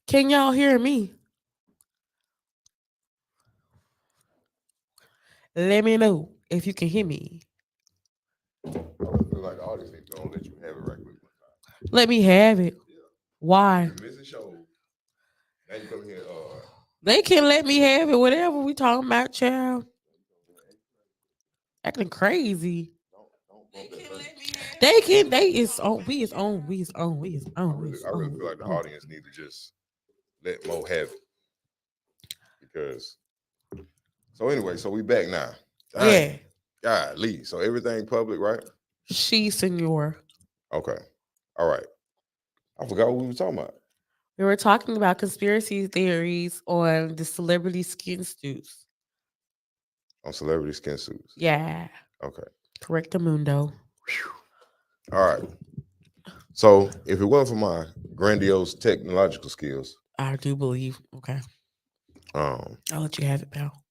Can y'all hear me? Let me know if you can hear me. I really feel like the audience ain't gonna let you have it right quick one time. Let me have it. Yeah. Why? You're missing shows. Now you come here. They can let me have it. Whatever we talking about, child. Acting crazy. Don't bump that thing. They can. They is on. We is on. We is on. We is on. We is I really on. feel like the audience need to just let Mo have it because. So anyway, so we back now. Dang, Yeah. golly. So everything public, right? She, senor. Okay. All right. I forgot what we were talking about. We were talking about conspiracy theories on the celebrity skin suits. On celebrity skin suits. Yeah. Okay. Correct, mundo. All right. So if it wasn't for my grandiose technological skills, I do believe. Okay. um, I'll let you have it, pal.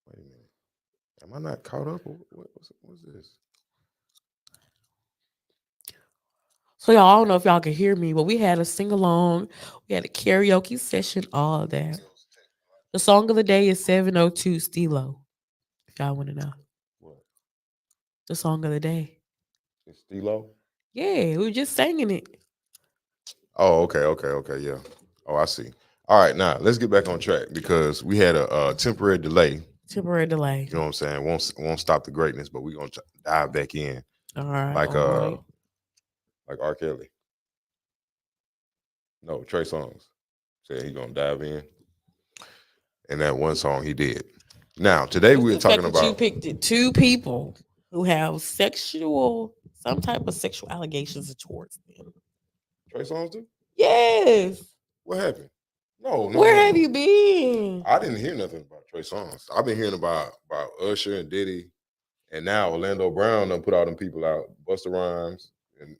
wait a minute. Am I not caught up? What's this? So y'all, I don't know if y'all can hear me, but we had a sing along. We had a karaoke session, all of that. The song of the day is 702 Stilo. If y'all want to know. What? The song of the day. It's Stilo? Yeah, we were just singing it. Oh, okay, yeah. Oh, I see. All right, now let's get back on track because we had a temporary delay. Temporary delay. You know what I'm saying? Won't stop the greatness, but we're gonna dive back in All right, like all right. like R. Kelly. No, Trey Songz said he gonna dive in, and that one song he did. Now today It's we're the talking fact that you about picked it, two people who have some type of sexual allegations towards them. Trey Songz. Do Yes. what happened? No, no, Where no, have no. you been? I didn't hear nothing about Trey Songz. I've been hearing about Usher and Diddy, and now Orlando Brown done put all them people out, Busta Rhymes. And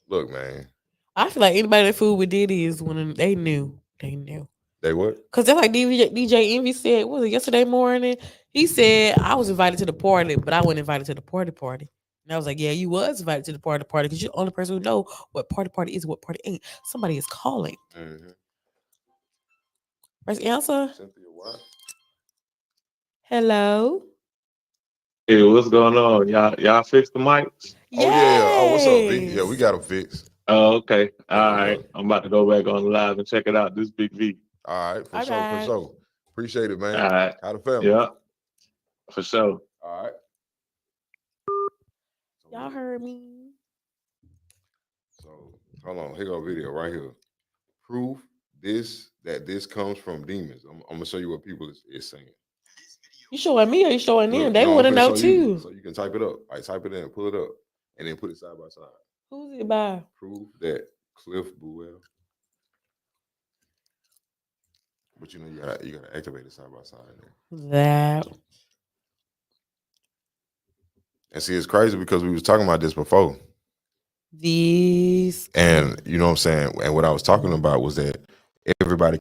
look, man, I feel like anybody that fooled with Diddy is when they knew. They knew. they what? Cause that's like DJ Envy said. What was it yesterday morning? He said I was invited to the party, but I wasn't invited to the party. And I was like, yeah, you was invited to the party because you're the only person who know what party is and what party ain't. Somebody is calling. Mm-hmm. First answer. Cynthia White. Hello. Hey, what's going on? Y'all fix the mics? Oh yeah. Oh, what's up, V? Yeah, we Yes. got them fixed. Oh, okay. All Yeah. right. I'm about to go back on live and check it out. This big V. All right, for All sure, for right. sure. Appreciate it, All man. right. How the family? Yeah, for sure. All right. So Y'all look. heard me. So hold on. Here go a video right here. Proof this comes from demons. I'm gonna show you what people is saying. You showing me or you showing them? Look, They no, I'm want to finna know show you too. so you can type it up. Like type it in, pull it up, and then put it side by side. Who's it by? Proof that Cliff Buell, but you gotta activate it side by side in there. That And see, it's crazy because we was talking about this before, these. and you know what I'm saying. And what I was talking about was that everybody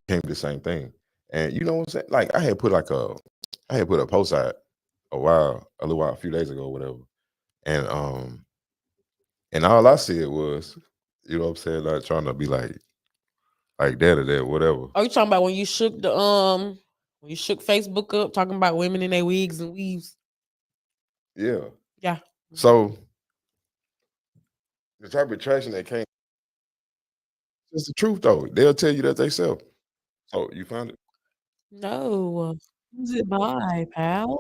came to the same thing. And you know what I'm saying? Like I had put a post out a few days ago, or whatever. And all I said was, you know what I'm saying, like trying to be like that or that, whatever. Are you talking about when you shook Facebook up talking about women in their wigs and weaves? Yeah. Yeah. So the type of traction that came, it's the truth though. They'll tell you that they sell. So you found it. No. Who's it by, pal?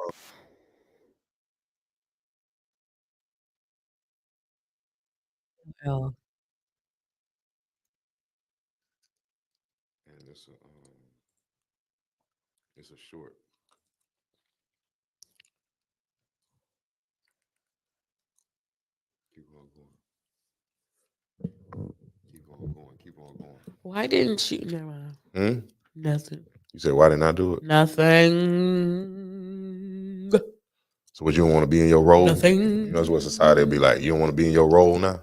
Well, And it's a short. Keep on going. Keep on going. Keep on going. why didn't you? Never mind. Hmm? Nothing. You said why didn't I do it? Nothing. So what you don't want to be in your role? You know, that's what society will be Nothing. like. You don't want to be in your role now.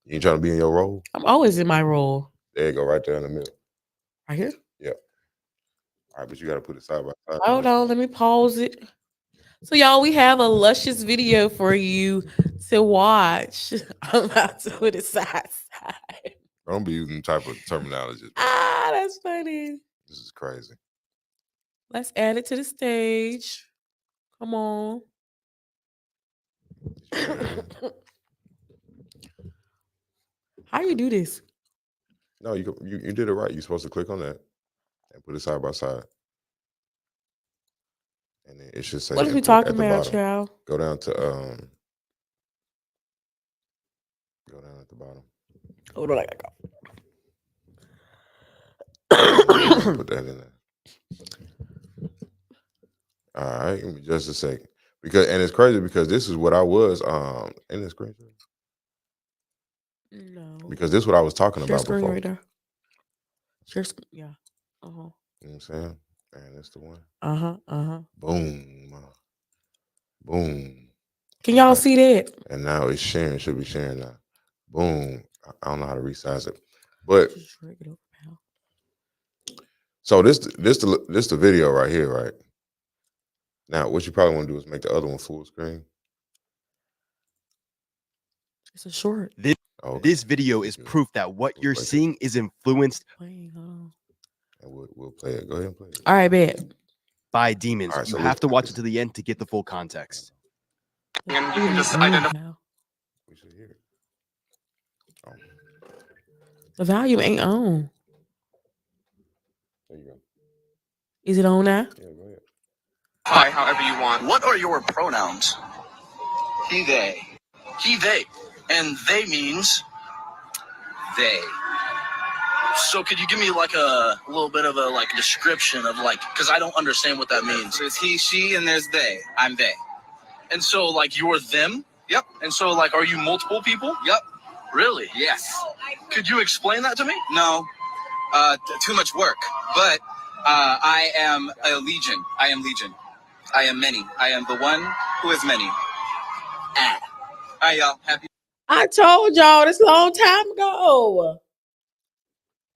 You ain't trying to be in your role. I'm always in my role. There you go, right there in the middle. Right here. Yeah. All right, but you got to put it side by side. Hold on, let me pause it. So, y'all, we have a luscious video for you to watch. I'm about to put it side side. Don't be using type of terminology. Ah, that's funny. This is crazy. Let's add it to the stage. Come on. How you do this? No, you did it right. You're supposed to click on that and put it side by side, and then it should say What is we input talking at the about, bottom. child? Go down at the bottom. Hold on, I gotta And go. put that in there. All right, give me just a second. And it's crazy because this is what I was in the screen. No. Because this is what I was talking Share about screen before. right there. Share screen. Yeah. You know what I'm saying? And that's the one. Uh-huh. Boom. Boom. Can y'all Right. see that? And now it's sharing. Should be sharing now. Boom. I don't know how to resize it, but Just drag it over, pal. so this the video right here, right? Now, what you probably want to do is make the other one full screen. It's a short. This video is proof that what you're seeing is influenced Wait, hold on. And we'll play it. Go ahead and play it. All right, bet. by demons. All right, You so have to watch it to the end to get the full context. And you can just identify. We should hear it. Oh, The volume ain't on. there you go. Is it on now? Yeah, go ahead. Hi, however you want. What are your pronouns? He, they. He, they. And they means they. So could you give me like a little bit of a like description of like, because I don't understand what that means. There's he, she, and there's they. I'm they. And so like you're them? Yep. And so like are you multiple people? Yep. Really? Yes. Could you explain that to me? No. Too much work. But I am a legion. I am legion. I am many. I am the one who is many. Ah. All right, y'all. Happy. I told y'all this a long time ago.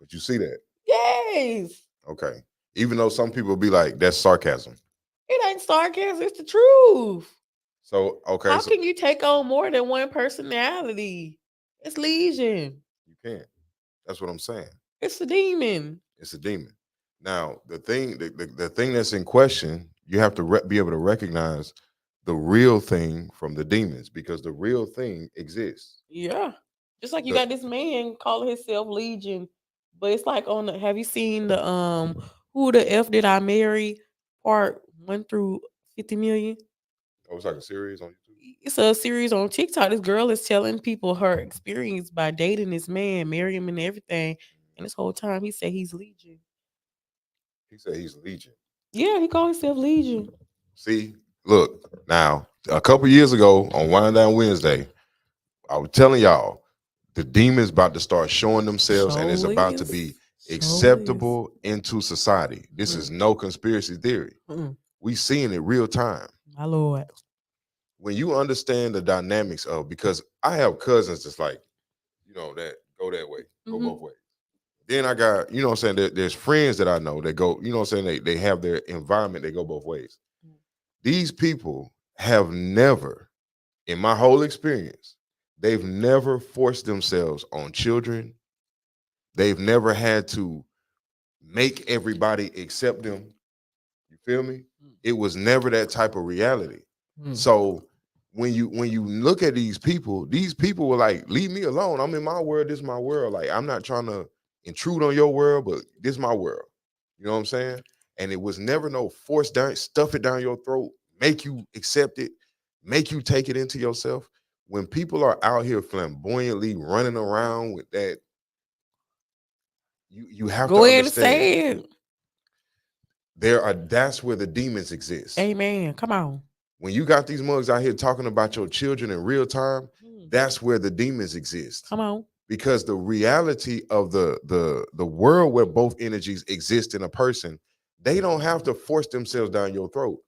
But you see that? Yes. Okay. Even though some people be like, that's sarcasm. It ain't sarcasm. It's the truth. So, okay. How can you take on more than one personality? It's legion. You can't. That's what I'm saying. It's a demon. It's a demon. Now, the thing that's in question, you have to be able to recognize the real thing from the demons because the real thing exists. Yeah. Just like you got this man calling himself Legion, but it's like on the have you seen the Who the F Did I Marry part 1 through 50 million? Oh, it's like a series on YouTube. It's a series on TikTok. This girl is telling people her experience by dating this man, marry him and everything. And this whole time he said he's Legion. He said he's Legion. Yeah, he called himself Legion. See, look, now a couple years ago on Wind Down Wednesday, I was telling y'all the demons about to start showing themselves and it's about to be acceptable into society. This is no conspiracy theory. We seeing it real time. My Lord. When you understand the dynamics of, because I have cousins that's like, that go that way, go both ways. Then I got, what I'm saying, there's friends that I know that go, what I'm saying, they have their environment, they go both ways. These people have never, in my whole experience, they've never forced themselves on children. They've never had to make everybody accept them. You feel me? It was never that type of reality. So when you look at these people were like, leave me alone. I'm in my world. This is my world. Like, I'm not trying to intrude on your world, but this is my world. You know what I'm saying? And it was never no force down, stuff it down your throat, make you accept it, make you take it into yourself. When people are out here flamboyantly running around with that, you have Go to ahead understand. And say it. That's where the demons exist. Amen. Come on. When you got these mugs out here talking about your children in real time, that's where the demons exist. Come on. Because the reality of the world where both energies exist in a person, they don't have to force themselves down your throat.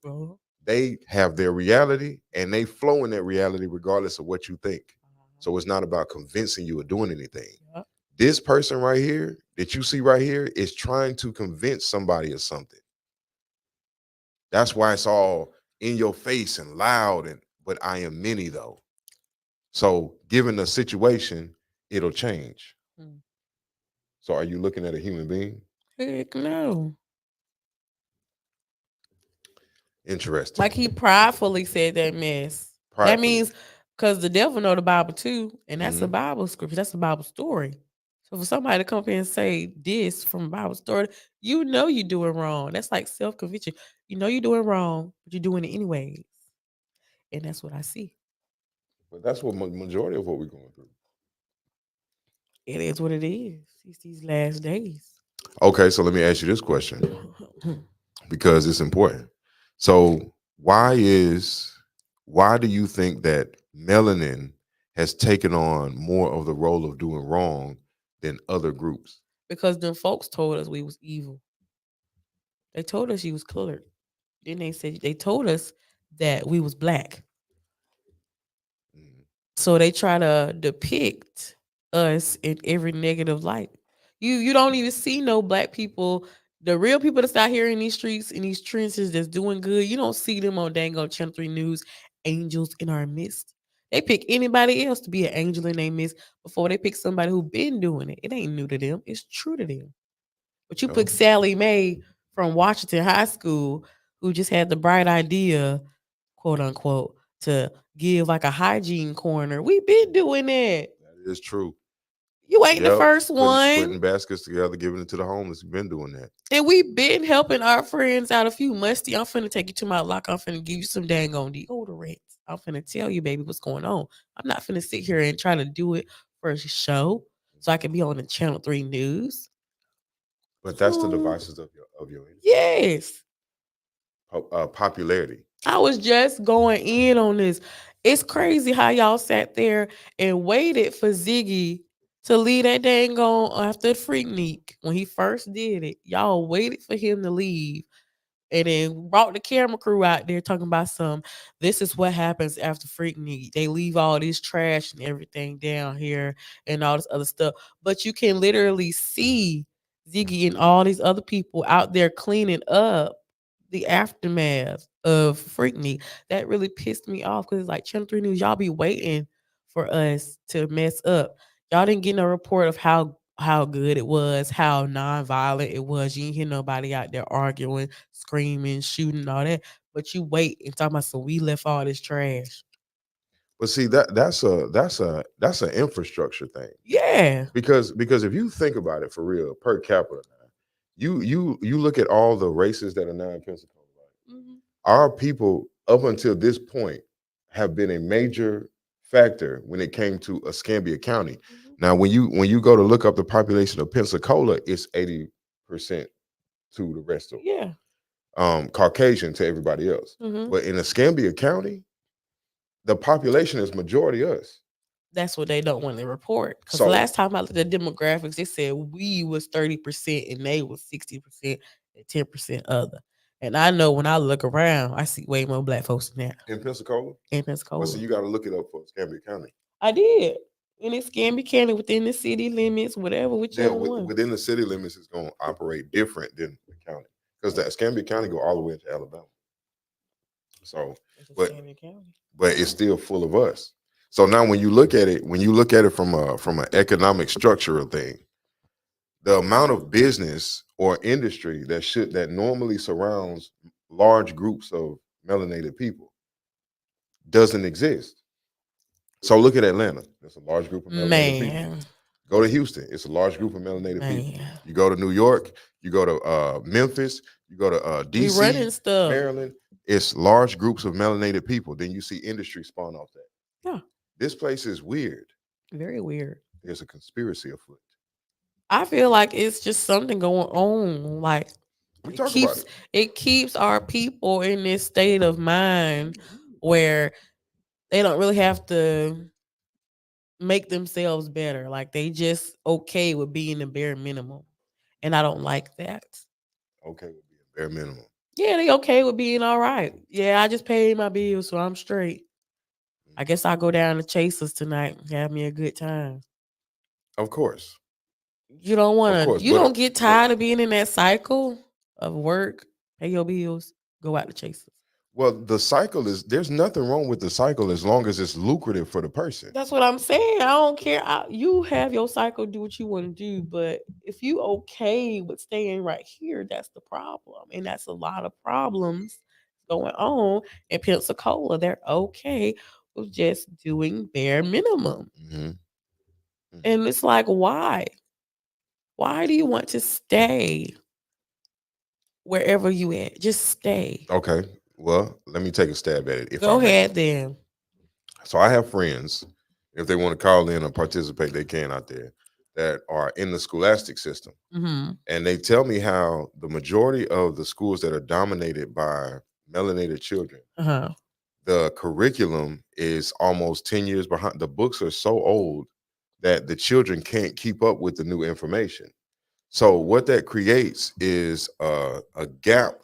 They have their reality and they flow in that reality regardless of what you think. So it's not about convincing you or doing anything. This person right here that you see right here is trying to convince somebody of something. That's why it's all in your face and loud, but I am many though. So given the situation, it'll change. So are you looking at a human being? Heck no. Interesting. Like he pridefully said that mess. That Pridefully. means because the devil know the Bible too, and that's a Mhm. Bible scripture. That's a Bible story. So for somebody to come here and say this from a Bible story, you know you're doing wrong. That's like self conviction. You know you're doing wrong, but you're doing it anyways, and that's what I see. But that's what majority of what we're going through. It is what it is. It's these last days. Okay, so let me ask you this question because it's important. So why do you think that melanin has taken on more of the role of doing wrong than other groups? Because them folks told us we was evil. They told us you was colored. Then they told us that we was black. Mhm. So they try to depict us in every negative light. You don't even see no black people, the real people that's out here in these streets, in these trenches that's doing good. You don't see them on dang on Channel 3 News, angels in our midst. They pick anybody else to be an angel in their midst before they pick somebody who been doing it. It ain't new to them. It's true to them. But you No. pick Sally Mae from Washington High School, who just had the bright idea, quote unquote, to give like a hygiene corner. We been doing that. That is true. You ain't the Yep. first Putting one. baskets together, giving it to the homeless. We've been doing that. And we been helping our friends out a few musty. I'm finna take you to my lock. I'm finna give you some dang on deodorant. I'm finna tell you, baby, what's going on. I'm not finna sit here and try to do it for a show so I can be on the Channel 3 News. But that's the devices of your Yes. popularity. I was just going in on this. It's crazy how y'all sat there and waited for Ziggy to leave that dang on after the Freaknik when he first did it. Y'all waited for him to leave and then brought the camera crew out there talking about this is what happens after Freaknik. They leave all this trash and everything down here and all this other stuff. But you can literally see Ziggy and all these other people out there cleaning up the aftermath of Freaknik. That really pissed me off because it's like Channel 3 News, y'all be waiting for us to mess up. Y'all didn't get no report of how good it was, how non-violent it was. You didn't hear nobody out there arguing, screaming, shooting, all that. But you wait and talk about so we left all this trash. But see that's an infrastructure thing. Yeah. Because if you think about it for real, per capita now, you look at all the races that are now in Pensacola, right? Mhm. Our people up until this point have been a major factor when it came to Escambia County. Mhm. Now, when you go to look up the population of Pensacola, it's 80% to the rest of Yeah. Caucasian to everybody else. Mhm. But in Escambia County, the population is majority us. That's what they don't want to report. Because So last time I looked at demographics, they said we was 30% and they was 60% and 10% other. And I know when I look around, I see way more black folks than that in Pensacola, in but see, Pensacola. you got to look it up for Escambia County. I did. And it can be counted within the city limits, whatever, Yeah, whichever one. within the city limits, it's going to operate different than the county because the Escambia County go all the way into Alabama. So, It's but Escambia County. but it's still full of us. So now when you look at it, from an economic structural thing, the amount of business or industry that normally surrounds large groups of melanated people doesn't exist. So look at Atlanta. There's a large group of melanated people. Man, Go to Houston. It's a large group of melanated people. man. You go to New York. You go to Memphis. You go to We DC, running stuff. Maryland. It's large groups of melanated people. Then you see industry spawn off that. Yeah, This place is weird. very weird. There's a conspiracy afoot. I feel like it's just something going on. Like We it talk about keeps it. it keeps our people in this state of mind where they don't really have to make themselves better. Like they just okay with being the bare minimum. And I don't like that. Okay, would be a bare minimum. Yeah, they okay with being all right. Yeah, I just paid my bills, so I'm straight. I guess I'll go down to Chasers tonight and have me a good time. Of course, You don't of want to, course, you don't get but tired of being in that cycle of work, pay your bills, go out to Chasers. Well, the cycle is there's nothing wrong with the cycle as long as it's lucrative for the person. That's what I'm saying. I don't care. You have your cycle, do what you want to do. But if you okay with staying right here, that's the problem. And that's a lot of problems going on in Pensacola. They're okay with just doing bare minimum. Hmm. And it's like, why? Why do you want to stay wherever you at? Just stay. Okay. Well, let me take a stab at it if I Go may. ahead then. So I have friends, if they want to call in or participate, they can out there that are in the scholastic system. Mm-hmm. And they tell me how the majority of the schools that are dominated by melanated children, Uh-huh. the curriculum is almost 10 years behind. The books are so old that the children can't keep up with the new information. So what that creates is a gap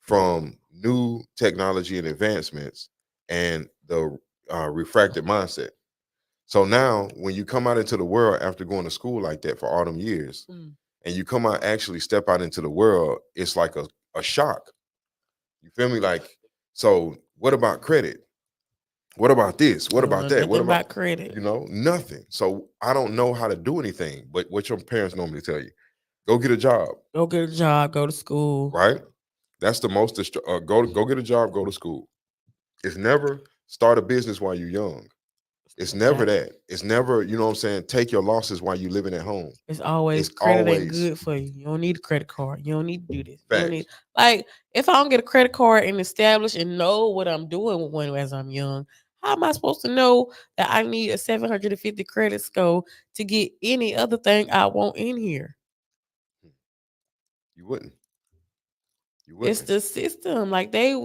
from new technology and advancements and the refracted mindset. So now, when you come out into the world after going to school like that for all them years, Mm. and you come out actually step out into the world, it's like a shock. You feel me? Like, so what about credit? What about this? I What don't know about that? What nothing about, about credit. nothing. So I don't know how to do anything. But what your parents normally tell you, go get a job, Go get a job, go to school. right? That's the most go get a job, go to school. It's never start a business while you're young. It's never that. It's never, you know what I'm saying, take your losses while you're living at home. It's always It's credit ain't always good for you. You don't need a credit card. You don't need to do this. You don't need facts. like if I don't get a credit card and establish and know what I'm doing with one as I'm young, how am I supposed to know that I need a 750 credit score to get any other thing I want in here? You wouldn't. You It's wouldn't. the system. Like they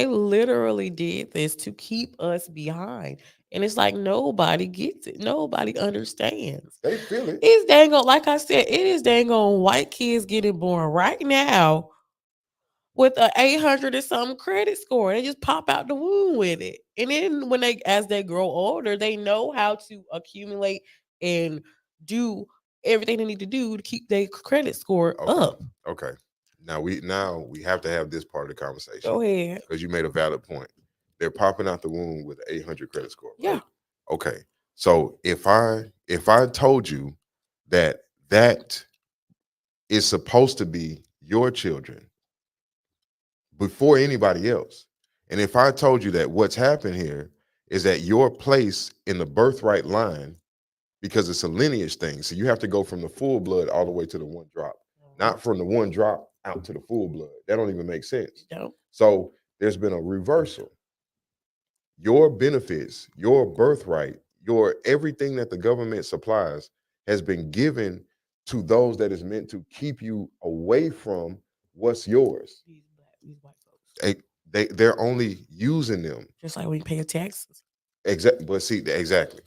literally did this to keep us behind. And it's like nobody gets it. Nobody understands. They feel it. It's dang on, like I said, it is dang on white kids getting born right now with a 800 and something credit score. They just pop out the womb with it. And then when as they grow older, they know how to accumulate and do everything they need to do to keep their credit score Okay. up. Okay. Now we have to have this part of the conversation Go ahead. because you made a valid point. They're popping out the womb with an 800 credit score, Yeah. right? Okay. So if I told you that that is supposed to be your children before anybody else, and if I told you that what's happened here is that your place in the birthright line, because it's a lineage thing, so you have to go from the full blood all the way to the one drop, not from the one drop out to the full blood. That don't even make sense. No. So there's been a reversal. Your benefits, your birthright, your everything that the government supplies has been given to those that is meant to keep you away from what's yours. These white folks. They're only using them. Just like when you pay your taxes. Exactly. But see, exactly.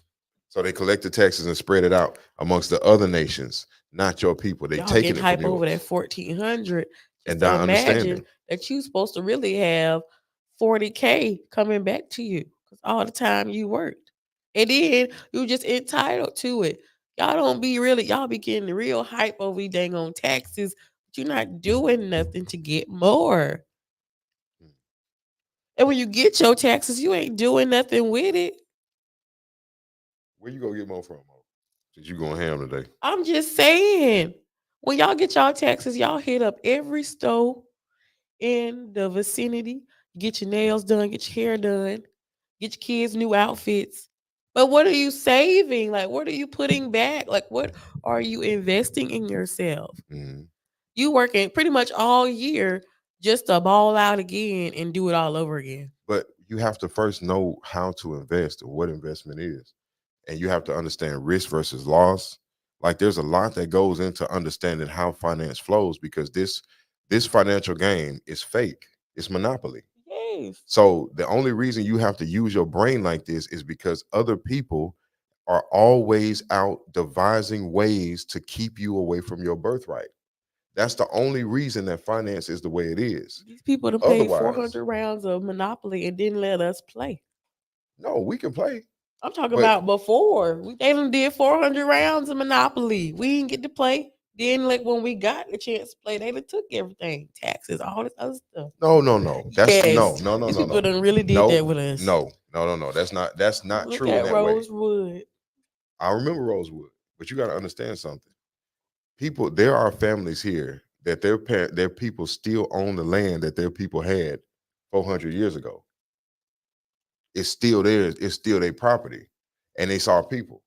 So they collect the taxes and spread it out amongst the other nations, not your people. They Y'all taking getting it from hype over that yours 1400. and Just not imagine understanding. that you supposed to really have 40K coming back to you because all the time you worked. And then you just entitled to it. Y'all don't be really, y'all be getting real hype over these dang on taxes, but you're not doing nothing to get more. And when you get your taxes, you ain't doing nothing with it. Where you gonna get more from, Mo? Since you going ham today. I'm just saying, when y'all get y'all taxes, y'all hit up every store in the vicinity. Get your nails done, get your hair done, get your kids new outfits. But what are you saving? Like, what are you putting back? Like, what are you investing in yourself? Mhm. You working pretty much all year just to ball out again and do it all over again. But you have to first know how to invest or what investment is. And you have to understand risk versus loss. Like there's a lot that goes into understanding how finance flows because this financial game is fake. It's monopoly. Yes. So the only reason you have to use your brain like this is because other people are always out devising ways to keep you away from your birthright. That's the only reason that finance is the way it is. These people done paid Otherwise, 400 rounds of Monopoly and didn't let us play. no, we can play. I'm talking But about before. They done did 400 rounds of Monopoly. We didn't get to play. Then, like when we got the chance to play, they done took everything, taxes, all this other stuff. No. That's no, Yes, no, no, these no, people no. done really did No, that with us. no. That's not Look true in at that way. Rosewood. I remember Rosewood, but you got to understand something. People, there are families here that their people still own the land that their people had 400 years ago. It's still theirs. It's still their property, and they saw people.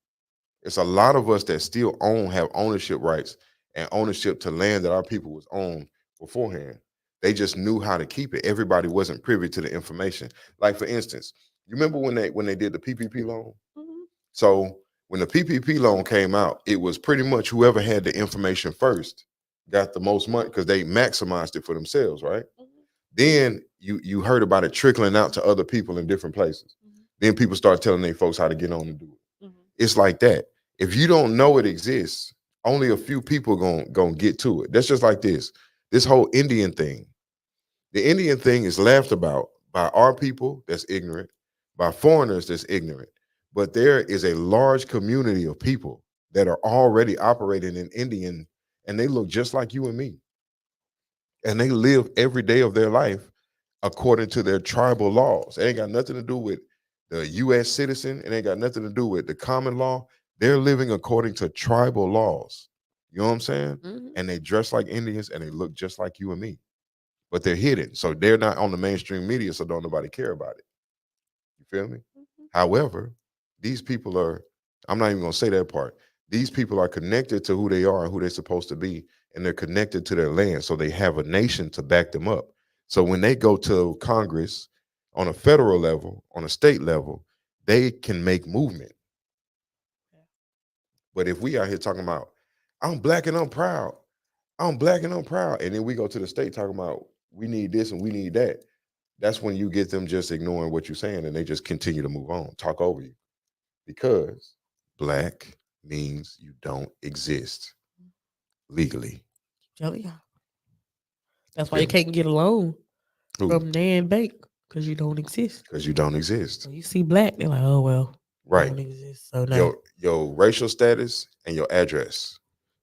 It's a lot of us that still have ownership rights and ownership to land that our people was on beforehand. They just knew how to keep it. Everybody wasn't privy to the information. Like for instance, you remember when they did the PPP loan? Mhm, So when the PPP loan came out, it was pretty much whoever had the information first got the most money because they maximized it for themselves, right? mhm, Then you heard about it trickling out to other people in different places. mhm, Then people start telling their folks how to get on and do it. mhm. It's like that. If you don't know it exists, only a few people gonna get to it. That's just like this whole Indian thing. The Indian thing is laughed about by our people that's ignorant, by foreigners that's ignorant. But there is a large community of people that are already operating in Indian, and they look just like you and me. And they live every day of their life according to their tribal laws. It ain't got nothing to do with the US citizen, it ain't got nothing to do with the common law. They're living according to tribal laws. You know what I'm saying? Mhm, And they dress like Indians and they look just like you and me, but they're hidden. So they're not on the mainstream media, so don't nobody care about it. You feel me? mhm. However, these people are, I'm not even gonna say that part. These people are connected to who they are and who they're supposed to be, and they're connected to their land. So they have a nation to back them up. So when they go to Congress on a federal level, on a state level, they can make movement. But if we out here talking about, I'm black and I'm proud, I'm black and I'm proud, and then we go to the state talking about we need this and we need that, that's when you get them just ignoring what you're saying and they just continue to move on, talk over you. Because black means you don't exist legally. Tell ya. You That's why feel you me? can't get a loan Who? from Nan Bank because you don't exist. Because you don't exist. So you see black, they're like, oh well, you Right. don't exist. So no. Your racial status and your address.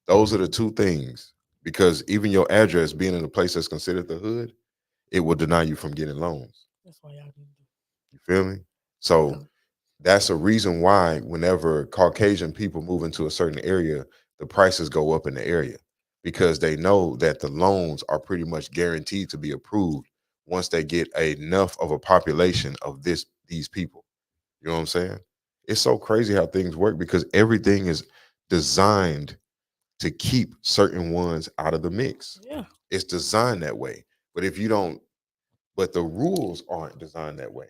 Those are the two things. Because even your address being in a place that's considered the hood, it will deny you from getting loans. That's why y'all need to. You feel me? So Yeah. that's a reason why whenever Caucasian people move into a certain area, the prices go up in the area because they know that the loans are pretty much guaranteed to be approved once they get enough of a population of these people. You know what I'm saying? It's so crazy how things work because everything is designed to keep certain ones out of the mix. Yeah. It's designed that way. But if you don't, but the rules aren't designed that way.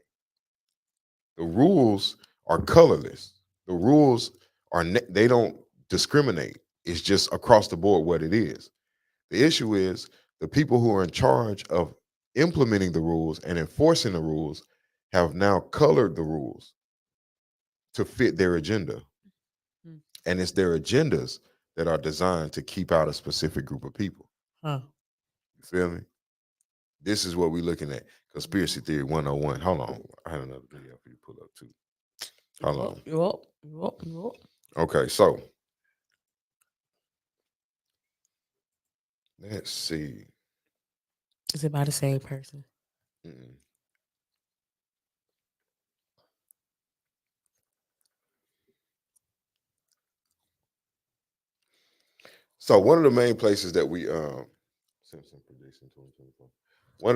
The rules are colorless. The rules they don't discriminate. It's just across the board what it is. The issue is the people who are in charge of implementing the rules and enforcing the rules have now colored the rules to fit their agenda. Mm. And it's their agendas that are designed to keep out a specific group of people. Huh. You feel me? This is what we're looking at. Conspiracy theory 101. Hold on. I had another video for you to pull up too. Hold on. You up. Okay, so let's see. Is it by the same person? Mm-mm. So one of the main places that we Simpson prediction 2024.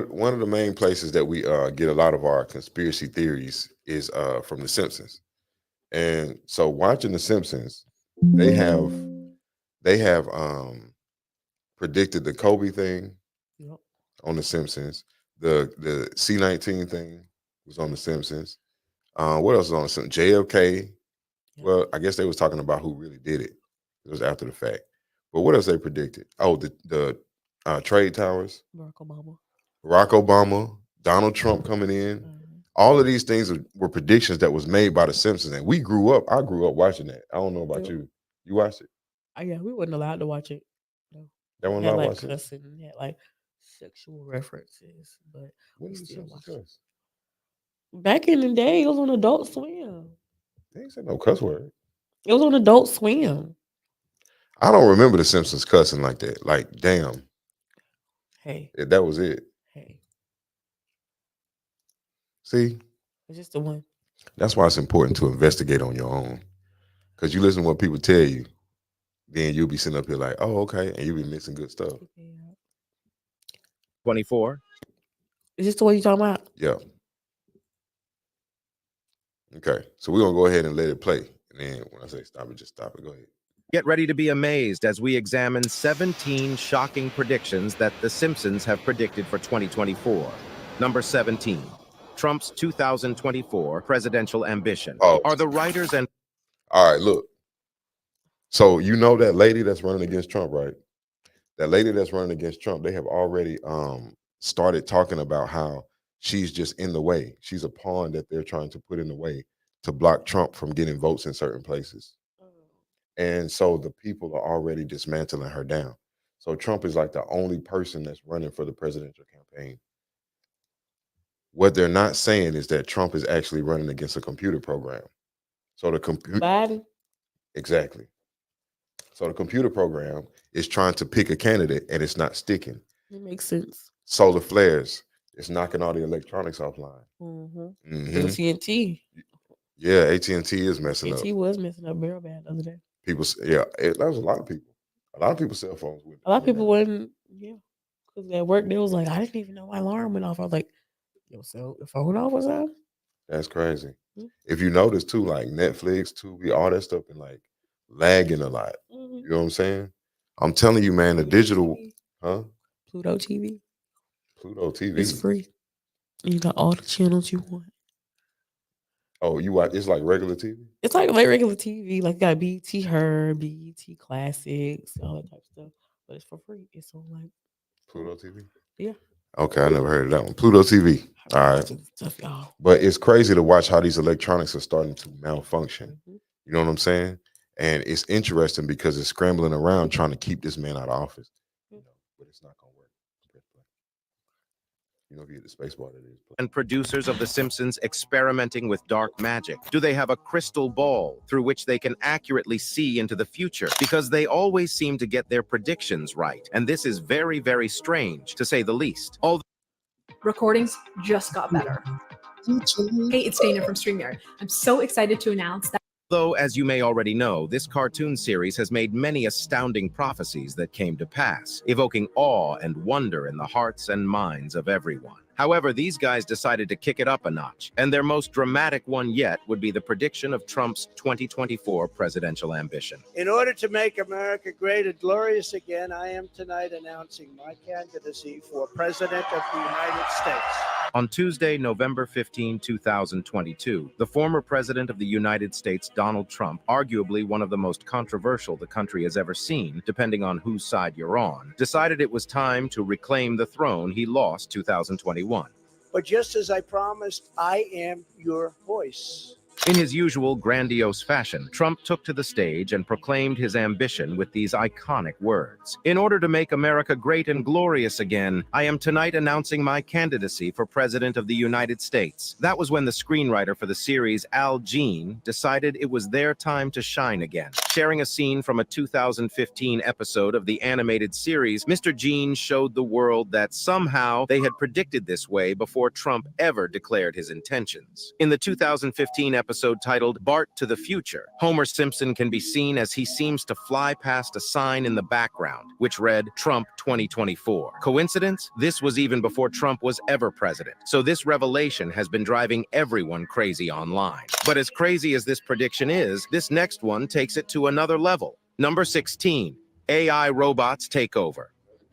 One of the main places that we get a lot of our conspiracy theories is from the Simpsons. And so watching the Simpsons, they have predicted the Kobe thing Yep. on the Simpsons. The C-19 thing was on the Simpsons. What else was on the Simpsons? JFK. Yep. Well, I guess they was talking about who really did it. It was after the fact. But what else they predicted? Oh, the trade towers, Barack Obama. Barack Obama, Donald Trump coming in. Mhm. All of these things were predictions that was made by the Simpsons, and we grew up. I grew up watching that. I don't know about Yep. you. You watched it? Yeah, we wasn't allowed to watch it. No. That one Had not like watch it. cussing, had like sexual references, but When we did the still Simpsons watched it. cuss? Back in the day, it was on Adult Swim. They ain't said no cuss word. It was on Adult Swim. I don't remember the Simpsons cussing like that. Like, damn, Hey, that was it. hey, See, it's just the one. that's why it's important to investigate on your own. Because you listen to what people tell you, then you'll be sitting up here like, oh, okay, and you'll be missing good stuff. 24. Is this the one you talking about? Yeah. Okay, so we're gonna go ahead and let it play. And then when I say stop it, just stop it. Go ahead. Get ready to be amazed as we examine 17 shocking predictions that The Simpsons have predicted for 2024. Number 17, Trump's 2024 presidential ambition. Oh. Are the writers and All right, look. So you know that lady that's running against Trump, right? That lady that's running against Trump, they have already started talking about how she's just in the way. She's a pawn that they're trying to put in the way to block Trump from getting votes in certain places. And so the people are already dismantling her down. So Trump is like the only person that's running for the presidential campaign. What they're not saying is that Trump is actually running against a computer program. So the computer, Biden? exactly. So the computer program is trying to pick a candidate and it's not sticking. It makes sense. Solar flares, it's knocking all the electronics offline. AT&T. Yeah, AT&T is messing up. AT&T was messing up real bad the other day. People, that was a lot of people. A lot of people's cell phones went. A lot of people wouldn't, because at work they was like, I didn't even know my alarm went off. I was like, yo, so the phone off was on? That's crazy. Mhm. If you notice too, like Netflix, Tubi, all that stuff been like lagging a lot. Mhm. You know what I'm saying? I'm telling you, man, the Pluto digital, TV. huh? Pluto TV. Pluto TV. It's free. You got all the channels you want. Oh, you watch? It's like regular TV. It's like regular TV. Like, you got BET Her, BET Classics, all that type of stuff. But it's for free. It's on like Pluto TV. Yeah. Okay, I never heard of that one. Pluto TV. All right. Stuff, y'all. But it's crazy to watch how these electronics are starting to malfunction. Mhm. You know what I'm saying? And it's interesting because it's scrambling around trying to keep this man out of office. You know, but it's not gonna work. You know, if you hit the space bar, that is. and producers of The Simpsons experimenting with dark magic? Do they have a crystal ball through which they can accurately see into the future? Because they always seem to get their predictions right. And this is very, very strange, to say the least. Although recordings just got better. Hey, it's Dana from StreamYard. I'm so excited to announce that. Though, as you may already know, this cartoon series has made many astounding prophecies that came to pass, evoking awe and wonder in the hearts and minds of everyone. However, these guys decided to kick it up a notch, and their most dramatic one yet would be the prediction of Trump's 2024 presidential ambition. In order to make America great and glorious again, I am tonight announcing my candidacy for President of the United States. On Tuesday, November 15, 2022, the former president of the United States, Donald Trump, arguably one of the most controversial the country has ever seen, depending on whose side you're on, decided it was time to reclaim the throne he lost 2021. But just as I promised, I am your voice. In his usual grandiose fashion, Trump took to the stage and proclaimed his ambition with these iconic words. In order to make America great and glorious again, I am tonight announcing my candidacy for President of the United States. That was when the screenwriter for the series, Al Jean, decided it was their time to shine again. Sharing a scene from a 2015 episode of the animated series, Mr. Jean showed the world that somehow they had predicted this way before Trump ever declared his intentions. In the 2015 episode titled Bart to the Future, Homer Simpson can be seen as he seems to fly past a sign in the background, which read Trump 2024. Coincidence? This was even before Trump was ever president. So this revelation has been driving everyone crazy online. But as crazy as this prediction is, this next one takes it to another level. Number 16, AI robots take over.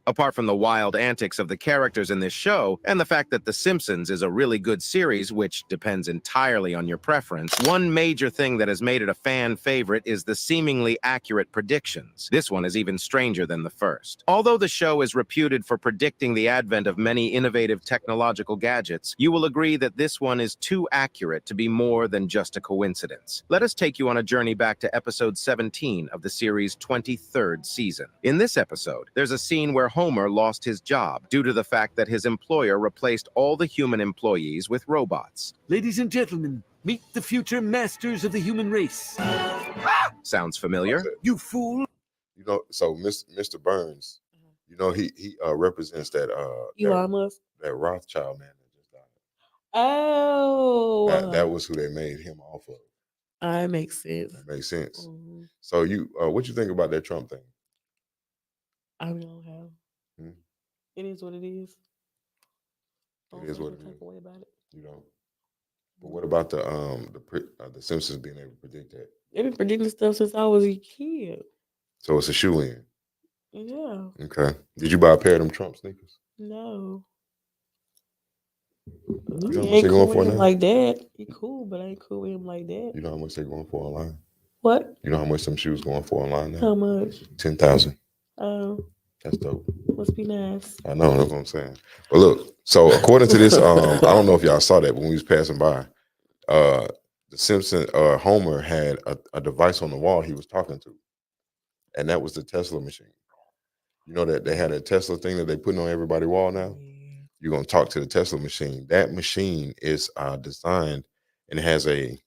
Apart from the wild antics of the characters in this show, and the fact that The Simpsons is a really good series, which depends entirely on your preference, one major thing that has made it a fan favorite is the seemingly accurate predictions. This one is even stranger than the first. Although the show is reputed for predicting the advent of many innovative technological gadgets, you will agree that this one is too accurate to be more than just a coincidence. Let us take you on a journey back to episode 17 of the series' 23rd season. In this episode, there's a scene where Homer lost his job due to the fact that his employer replaced all the human employees with robots. Ladies and gentlemen, meet the future masters of the human race. Sounds familiar? You fool! You know, so Mr. Burns, you know, he represents that Elon Musk. that Rothschild man that just died. Oh, That was who they made him off of. that makes sense. That makes sense. Mhm. So you, what you think about that Trump thing? I don't know how. Hmm? It is what it is. I It don't is feel what no it type is. of way about it. You know. But what about the Simpsons being able to predict that? They've been predicting stuff since I was a kid. So it's a shoe in. Yeah. Okay. Did you buy a pair of them Trump sneakers? No. You know I how much ain't they cool going with for him now? like that. He cool, but I ain't cool with him like that. You know how much they going for online? What? You know how much some shoes going for online How now? much? 10,000. Oh, That's dope. must be nice. I know, that's what I'm saying. But look, so according to this, I don't know if y'all saw that, but when we was passing by, the Simpson Homer had a device on the wall he was talking to, and that was the Tesla machine. You know that they had a Tesla thing that they putting on everybody's wall now. Yeah. You're gonna talk to the Tesla machine. That machine is designed and has a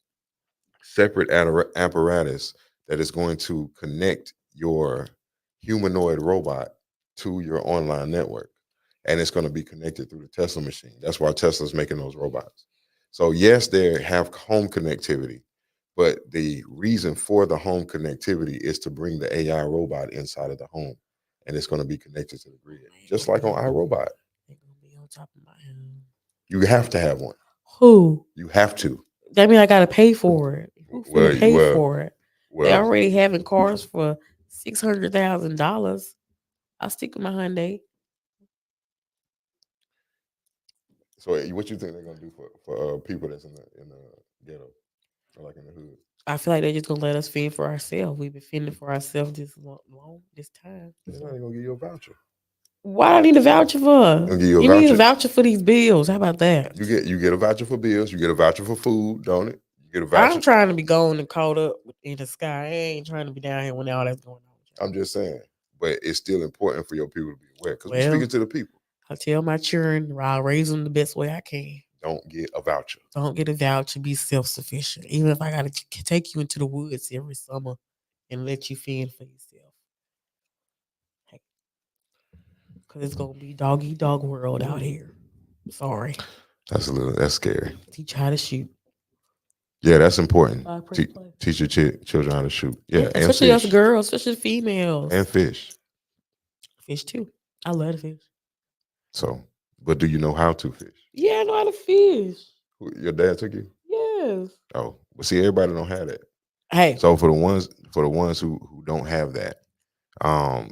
separate apparatus that is going to connect your humanoid robot to your online network, and it's going to be connected through the Tesla machine. That's why Tesla's making those robots. So yes, they have home connectivity, but the reason for the home connectivity is to bring the AI robot inside of the home, and it's going to be connected to the grid, just like on iRobot. They gonna be on top of my head. You have to have one. Who? You have to. That mean I gotta pay for it. Who Well, finna pay well, for it? They well. already having cars for $600,000. I'll stick with my Hyundai. So what you think they're gonna do for people that's in the ghetto or like in the hood? I feel like they're just gonna let us fend for ourselves. We've been fending for ourselves this time. They're So not even gonna give you a voucher. why do I need a voucher for? They'll give you a Give me a voucher. voucher for these bills. How about that? You get a voucher for bills. You get a voucher for food, don't it? You get a I'm voucher. trying to be gone and caught up in the sky. I ain't trying to be down here when all that's going on. I'm just saying, but it's still important for your people to be aware because we're Well, speaking to the people. I tell my children I'll raise them the best way I can. Don't get a voucher. Don't get a voucher. Be self sufficient. Even if I gotta take you into the woods every summer and let you fend for yourself, because it's gonna be dog eat dog world out here. Sorry. That's scary. Teach you how to shoot. Yeah, that's important. Play. Teach your children how to shoot. Yeah, and especially us fish. girls, especially females. And fish. Fish too. I love to fish. So, but do you know how to fish? Yeah, I know how to fish. Your dad took you? Yes. Oh, but see, everybody don't have that. Hey. So for the ones who don't have that,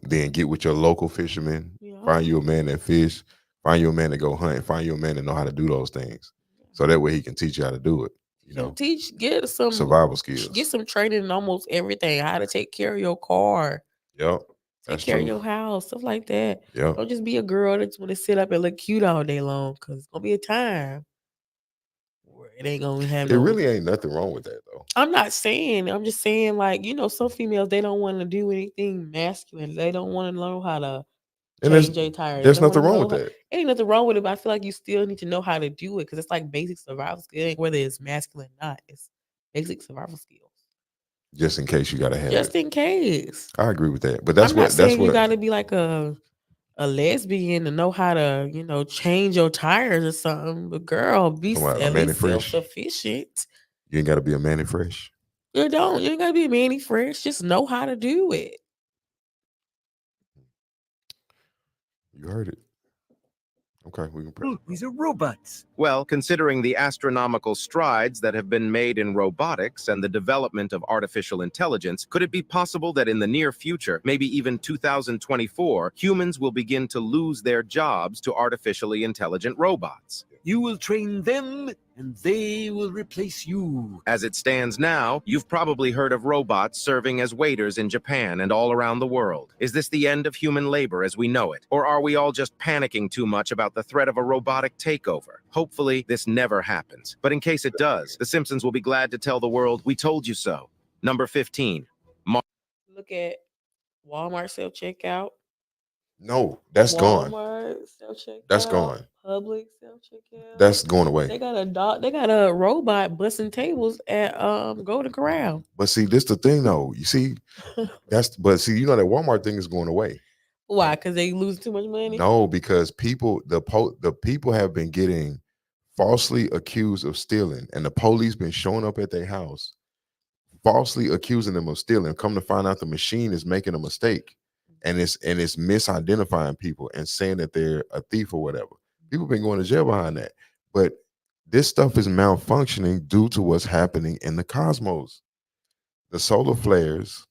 then get with your local fisherman. Yeah. Find you a man that fish. Find you a man to go hunt. Find you a man that know how to do those things. So that way he can teach you how to do it. You know, get some survival skills. Get some training in almost everything. How to take care of your car. Yep. Take care of your house, stuff like that. Yep. Don't just be a girl that's want to sit up and look cute all day long, because it's gonna be a time where it ain't gonna have It really ain't nothing wrong with that though. I'm not saying. I'm just saying, like, some females, they don't want to do anything masculine. They don't want to know how to change their tires. There's nothing wrong with that. Ain't nothing wrong with it, but I feel like you still need to know how to do it, because it's like basic survival skills. Whether it's masculine or not, it's basic survival skills. Just in case you gotta have Just it. in case. I agree with that, but that's I'm what not saying that's what you got to be like a lesbian to know how to change your tires or something. But girl, be at least self-sufficient. You ain't got to be a Manny Fresh. You don't. You ain't got to be a Manny Fresh. Just know how to do it. You heard it. Okay, we can press. Oh, these are robots. Well, considering the astronomical strides that have been made in robotics and the development of artificial intelligence, could it be possible that in the near future, maybe even 2024, humans will begin to lose their jobs to artificially intelligent robots? You will train them, and they will replace you. As it stands now, you've probably heard of robots serving as waiters in Japan and all around the world. Is this the end of human labor as we know it? Or are we all just panicking too much about the threat of a robotic takeover? Hopefully, this never happens. But in case it does, The Simpsons will be glad to tell the world, we told you so. Number 15. Look at Walmart self-checkout. No, that's gone. Walmart self That's checkout, gone. Public self checkout. That's going away. They got a dog. They got a robot busting tables at Golden Corral. But see, this the thing though. You see, but see, you know that Walmart thing is going away. Why? Because they lose too much money. No, because the people have been getting falsely accused of stealing, and the police been showing up at their house, falsely accusing them of stealing. Come to find out, the machine is making a mistake, and it's misidentifying people and saying that they're a thief or whatever. People been going to jail behind that, but this stuff is malfunctioning due to what's happening in the cosmos. The solar flares,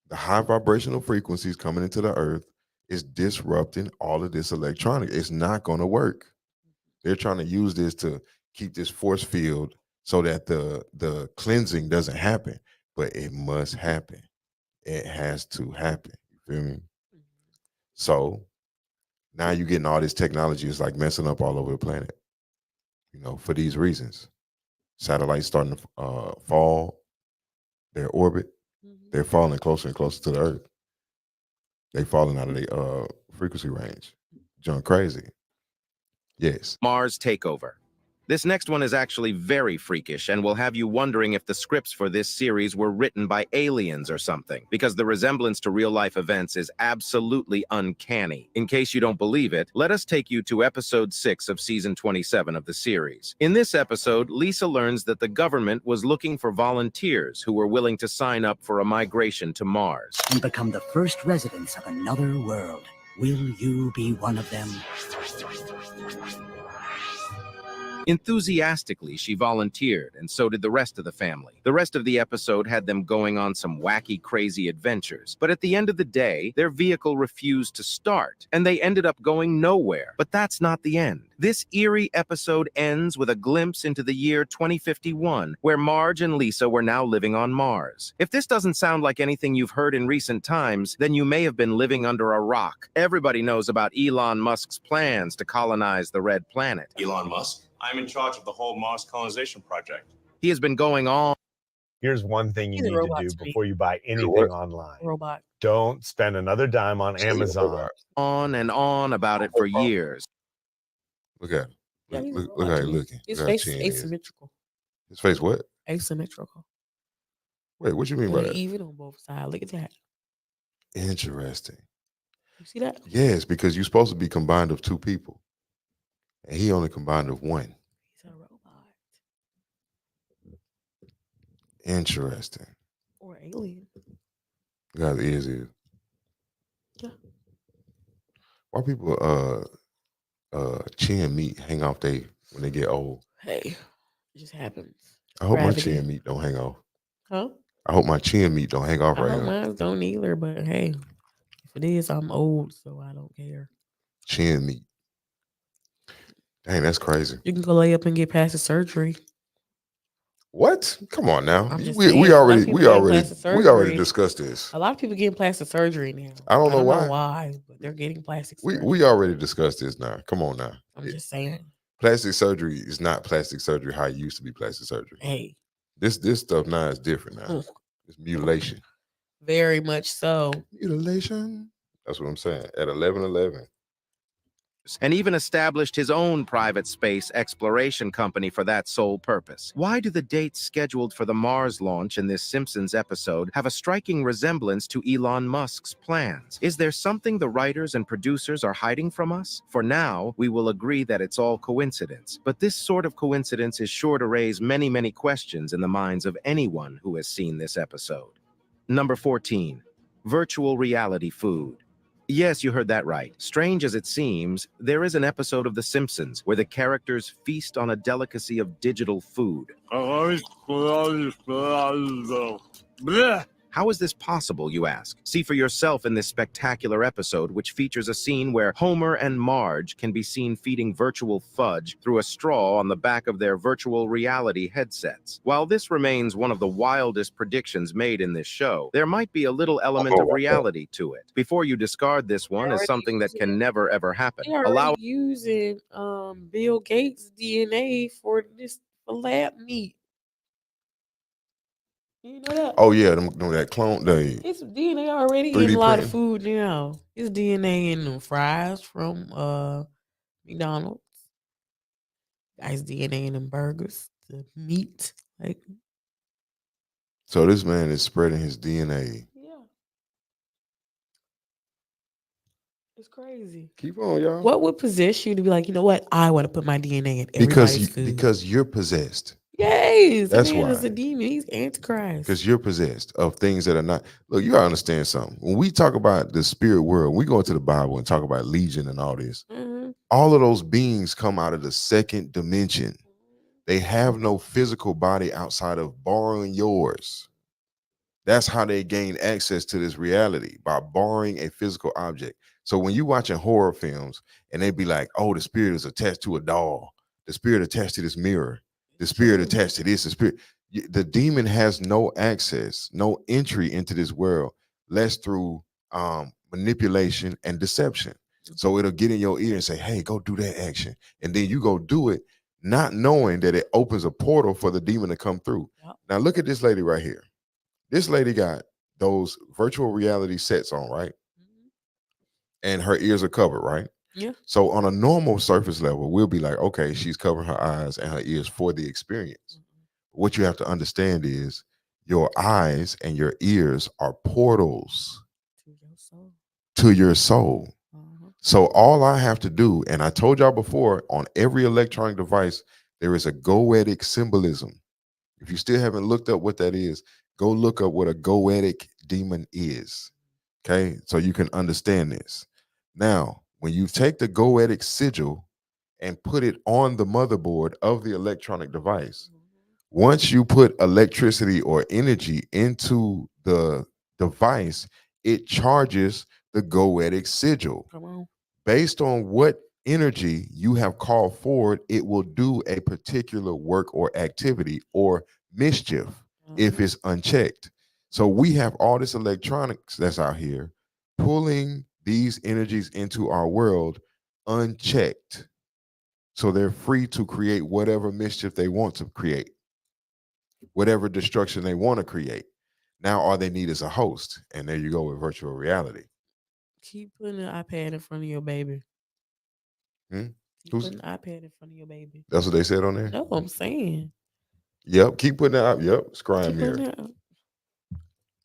the high vibrational frequencies coming into the earth is disrupting all of this electronic. It's not going to work. They're trying to use this to keep this force field so that the cleansing doesn't happen, but it must happen. It has to happen. You feel me? So now you're getting all this technology is like messing up all over the planet, for these reasons. Satellites starting to fall their orbit. They're falling closer and closer to the earth. They falling out of the frequency range. John crazy. Yes. Mars takeover. This next one is actually very freakish and will have you wondering if the scripts for this series were written by aliens or something, because the resemblance to real-life events is absolutely uncanny. In case you don't believe it, let us take you to episode 6 of season 27 of the series. In this episode, Lisa learns that the government was looking for volunteers who were willing to sign up for a migration to Mars. And become the first residents of another world. Will you be one of them? Enthusiastically, she volunteered, and so did the rest of the family. The rest of the episode had them going on some wacky, crazy adventures. But at the end of the day, their vehicle refused to start, and they ended up going nowhere. But that's not the end. This eerie episode ends with a glimpse into the year 2051, where Marge and Lisa were now living on Mars. If this doesn't sound like anything you've heard in recent times, then you may have been living under a rock. Everybody knows about Elon Musk's plans to colonize the Red Planet. Elon Musk? I'm in charge of the whole Mars colonization project. He has been going on. Here's one thing you He's a need to robot do to me. before you buy anything what? online. Robot. Don't spend another dime on Amazon. On and on about it for years. Look at him. Yeah, he's a Look robot how to he me. looking. His Look how face is chin he is. asymmetrical. His face what? Asymmetrical. Wait, what you mean by They're that? even on both sides. Look at that. Interesting. You see that? Yes, because you're supposed to be combined of two people. And he only combined of one. He's a robot. Interesting. Or alien. Look how his ears is. Yeah. Why people chin meat hang off when they get old? Hey, it just happens. I hope Gravity. my chin meat don't hang off. Huh? I hope my chin meat don't hang off I right hope now. mine don't either, but hey, if it is, I'm old, so I don't care. Chin meat. Dang, that's crazy. You can go lay up and get plastic surgery. What? Come on now. I'm just We saying, a lot of already people we getting already plastic we already surgery. discussed this. A lot of people getting plastic surgery now. I don't know why. why, but they're getting plastic surgery. We already discussed this now. Come on now. I'm just saying. Plastic surgery is not plastic surgery how it used to be plastic surgery. Hey, This stuff now is different now. It's mutilation. very much so. Mutilation. That's what I'm saying. At 11:11. And even established his own private space exploration company for that sole purpose. Why do the dates scheduled for the Mars launch in this Simpsons episode have a striking resemblance to Elon Musk's plans? Is there something the writers and producers are hiding from us? For now, we will agree that it's all coincidence. But this sort of coincidence is sure to raise many, many questions in the minds of anyone who has seen this episode. Number 14, virtual reality food. Yes, you heard that right. Strange as it seems, there is an episode of The Simpsons where the characters feast on a delicacy of digital food. How is this possible, you ask? See for yourself in this spectacular episode, which features a scene where Homer and Marge can be seen feeding virtual fudge through a straw on the back of their virtual reality headsets. While this remains one of the wildest predictions made in this show, there might be a little element of reality to it. Before you discard this one as something that can never ever happen, They are using Bill Gates' DNA for lab meat. You know that? Oh yeah, them that clone It's DNA already in 3D a lot of printing. food now. It's DNA in them fries from McDonald's. Guys, DNA in them burgers, the meat. Like, So this man is spreading his DNA. yeah, it's crazy. Keep on, y'all. What would possess you to be like, you know what? I want to put my DNA in everybody's food. Because you're possessed. Yes, the That's man is why. a demon. He's Antichrist. Because you're possessed of things that are not. Look, you gotta understand something. When we talk about the spirit world, we go into the Bible and talk about legion and all this. Mhm. All of those beings come out of the second dimension. They have no physical body outside of borrowing yours. That's how they gain access to this reality, by borrowing a physical object. So when you watching horror films and they be like, oh, the spirit is attached to a doll, the spirit attached to this mirror, the spirit attached to this, the demon has no access, no entry into this world, less through manipulation and deception. So it'll get in your ear and say, hey, go do that action. And then you go do it, not knowing that it opens a portal for the demon to come through. Yep. Now look at this lady right here. This lady got those virtual reality sets on, right? And her ears are covered, right? Yeah. So on a normal surface level, we'll be like, okay, she's covering her eyes and her ears for the experience. What you have to understand is your eyes and your ears are portals To your soul. to your soul. So all I have to do, and I told y'all before, on every electronic device, there is a goetic symbolism. If you still haven't looked up what that is, go look up what a goetic demon is. Okay, so you can understand this. Now, when you take the goetic sigil and put it on the motherboard of the electronic device, once you put electricity or energy into the device, it charges the goetic sigil. Come on. Based on what energy you have called forward, it will do a particular work or activity or mischief if it's unchecked. So we have all this electronics that's out here pulling these energies into our world unchecked. So they're free to create whatever mischief they want to create, whatever destruction they want to create. Now all they need is a host. And there you go with virtual reality. Keep putting the iPad in front of your baby. Keep putting the iPad in front of your baby. That's what they said on there? No, I'm saying. Yep, keep putting that up. Yep, scrying Keep mirror. putting that up.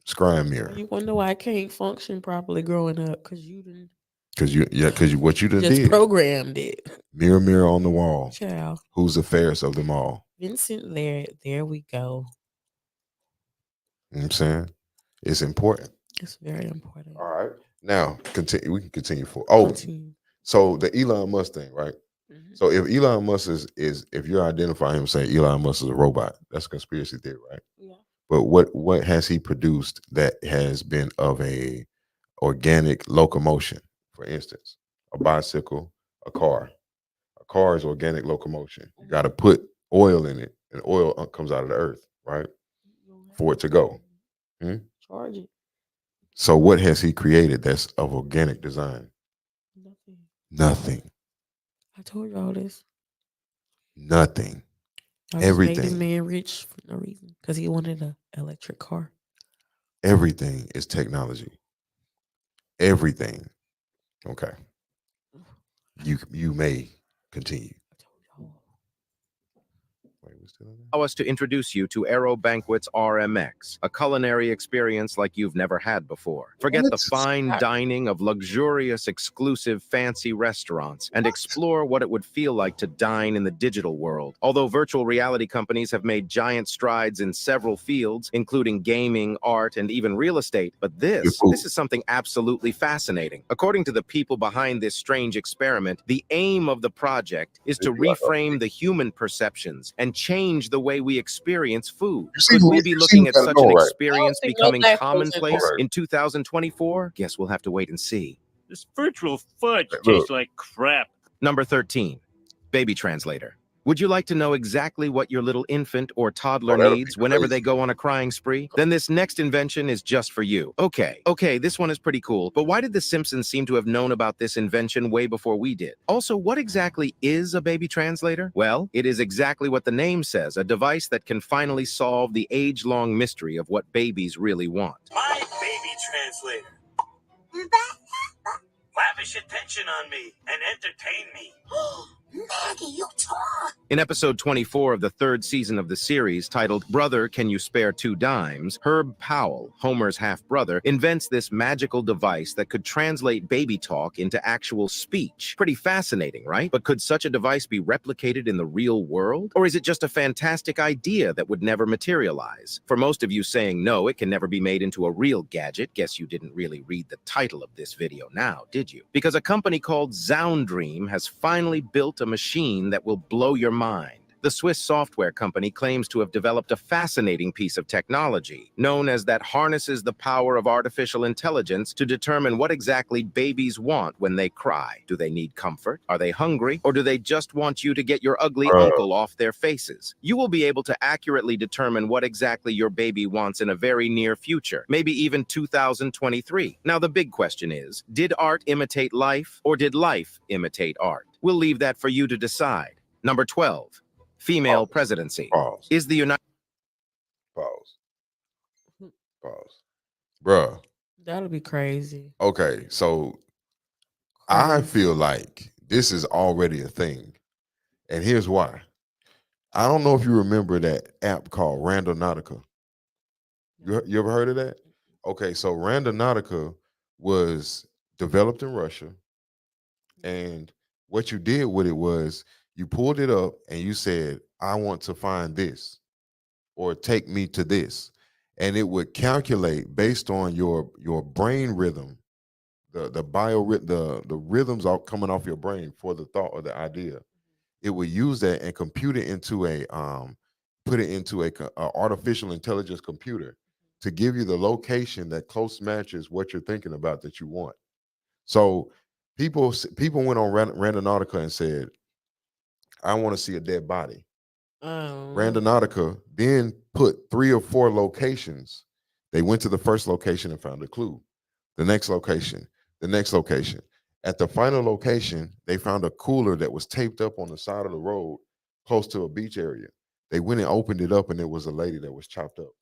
Scrying mirror. You wonder why I can't function properly growing up? Because you didn't. Because what you done just did. programmed it. Mirror, mirror on the wall. Child. Who's the fairest of them all? Vincent, there we go. You know what I'm saying? It's important. It's very important. All right. Now, continue. We can continue for. So the Elon Musk thing, right? So if Elon Musk is if you identify him saying Elon Musk is a robot, that's a conspiracy theory, right? Yeah. But what has he produced that has been of a organic locomotion? For instance, a bicycle, a car. A car is organic locomotion. You got to put oil in it, and oil comes out of the earth, right? For it to go. Charge it. So what has he created that's of organic design? Nothing. I told you all this. Nothing. I just made this Everything. man rich for no reason because he wanted an electric car. Everything is technology. Everything. Okay. You may continue. Allow us to introduce you to Aero Banquets RMX, a culinary experience like you've never had before. Forget the fine dining of luxurious, exclusive, fancy restaurants and explore what it would feel like to dine in the digital world. Although virtual reality companies have made giant strides in several fields, including gaming, art, and even real estate, but this is something absolutely fascinating. According to the people behind this strange experiment, the aim of the project is to reframe the human perceptions and change the way we experience food. Could we be looking at such an experience becoming commonplace in 2024? Guess we'll have to wait and see. This virtual fudge tastes like crap. Number 13, Baby Translator. Would you like to know exactly what your little infant or toddler Oh, that'll be needs whenever they crazy. go on a crying spree? Then this next invention is just for you. Okay, this one is pretty cool, but why did the Simpsons seem to have known about this invention way before we did? Also, what exactly is a baby translator? Well, it is exactly what the name says, a device that can finally solve the age-long mystery of what babies really want. My baby translator. Lavish attention on me and entertain me. Maggie, you talk. In episode 24 of the third season of the series, titled Brother, Can You Spare Two Dimes?, Herb Powell, Homer's half-brother, invents this magical device that could translate baby talk into actual speech. Pretty fascinating, right? But could such a device be replicated in the real world? Or is it just a fantastic idea that would never materialize? For most of you saying no, it can never be made into a real gadget, guess you didn't really read the title of this video now, did you? Because a company called Zoundream has finally built a machine that will blow your mind. The Swiss software company claims to have developed a fascinating piece of technology, known as that harnesses the power of artificial intelligence to determine what exactly babies want when they cry. Do they need comfort? Are they hungry? Or do they just want you to get your ugly uncle off their faces? You will be able to accurately determine what exactly your baby wants in a very near future, maybe even 2023. Now, the big question is, did art imitate life, or did life imitate art? We'll leave that for you to decide. Number 12. Female presidency. Pause. Is the United Pause. Pause. Bruh. That'll be crazy. Okay, so I Crazy. feel like this is already a thing. And here's why. I don't know if you remember that app called Randonautica. You ever heard of that? Okay, so Randonautica was developed in Russia. And what you did with it was you pulled it up and you said, I want to find this or take me to this. And it would calculate based on your brain rhythm, the the rhythms all coming off your brain for the thought or the idea. It would use that and compute it into a put it into a artificial intelligence computer to give you the location that close matches what you're thinking about that you want. So people went on Randonautica and said, I want to see a dead body. Um, Randonautica then put 3 or 4 locations. They went to the first location and found a clue. The next location, the next location. At the final location, they found a cooler that was taped up on the side of the road close to a beach area. They went and opened it up, and it was a lady that was chopped up.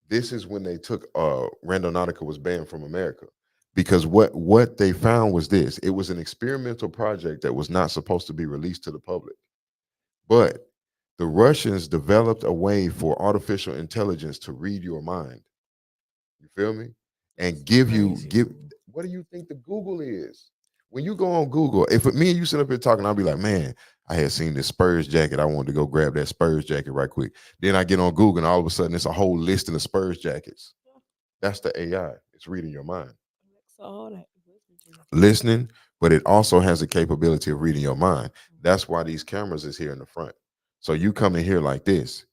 This is when they took Randonautica was banned from America because what they found was this. It was an experimental project that was not supposed to be released to the public. But the Russians developed a way for artificial intelligence to read your mind. You feel me? And give what do you think the Google is? When you go on Google, if me and you sit up here talking, I'll be like, man, I had seen this Spurs jacket. I wanted to go grab that Spurs jacket right quick. Then I get on Google and all of a sudden it's a whole listing of Spurs jackets. That's the AI. It's reading your mind. Listening, but it also has the capability of reading your mind. That's why these cameras is here in the front. So you come in here like this.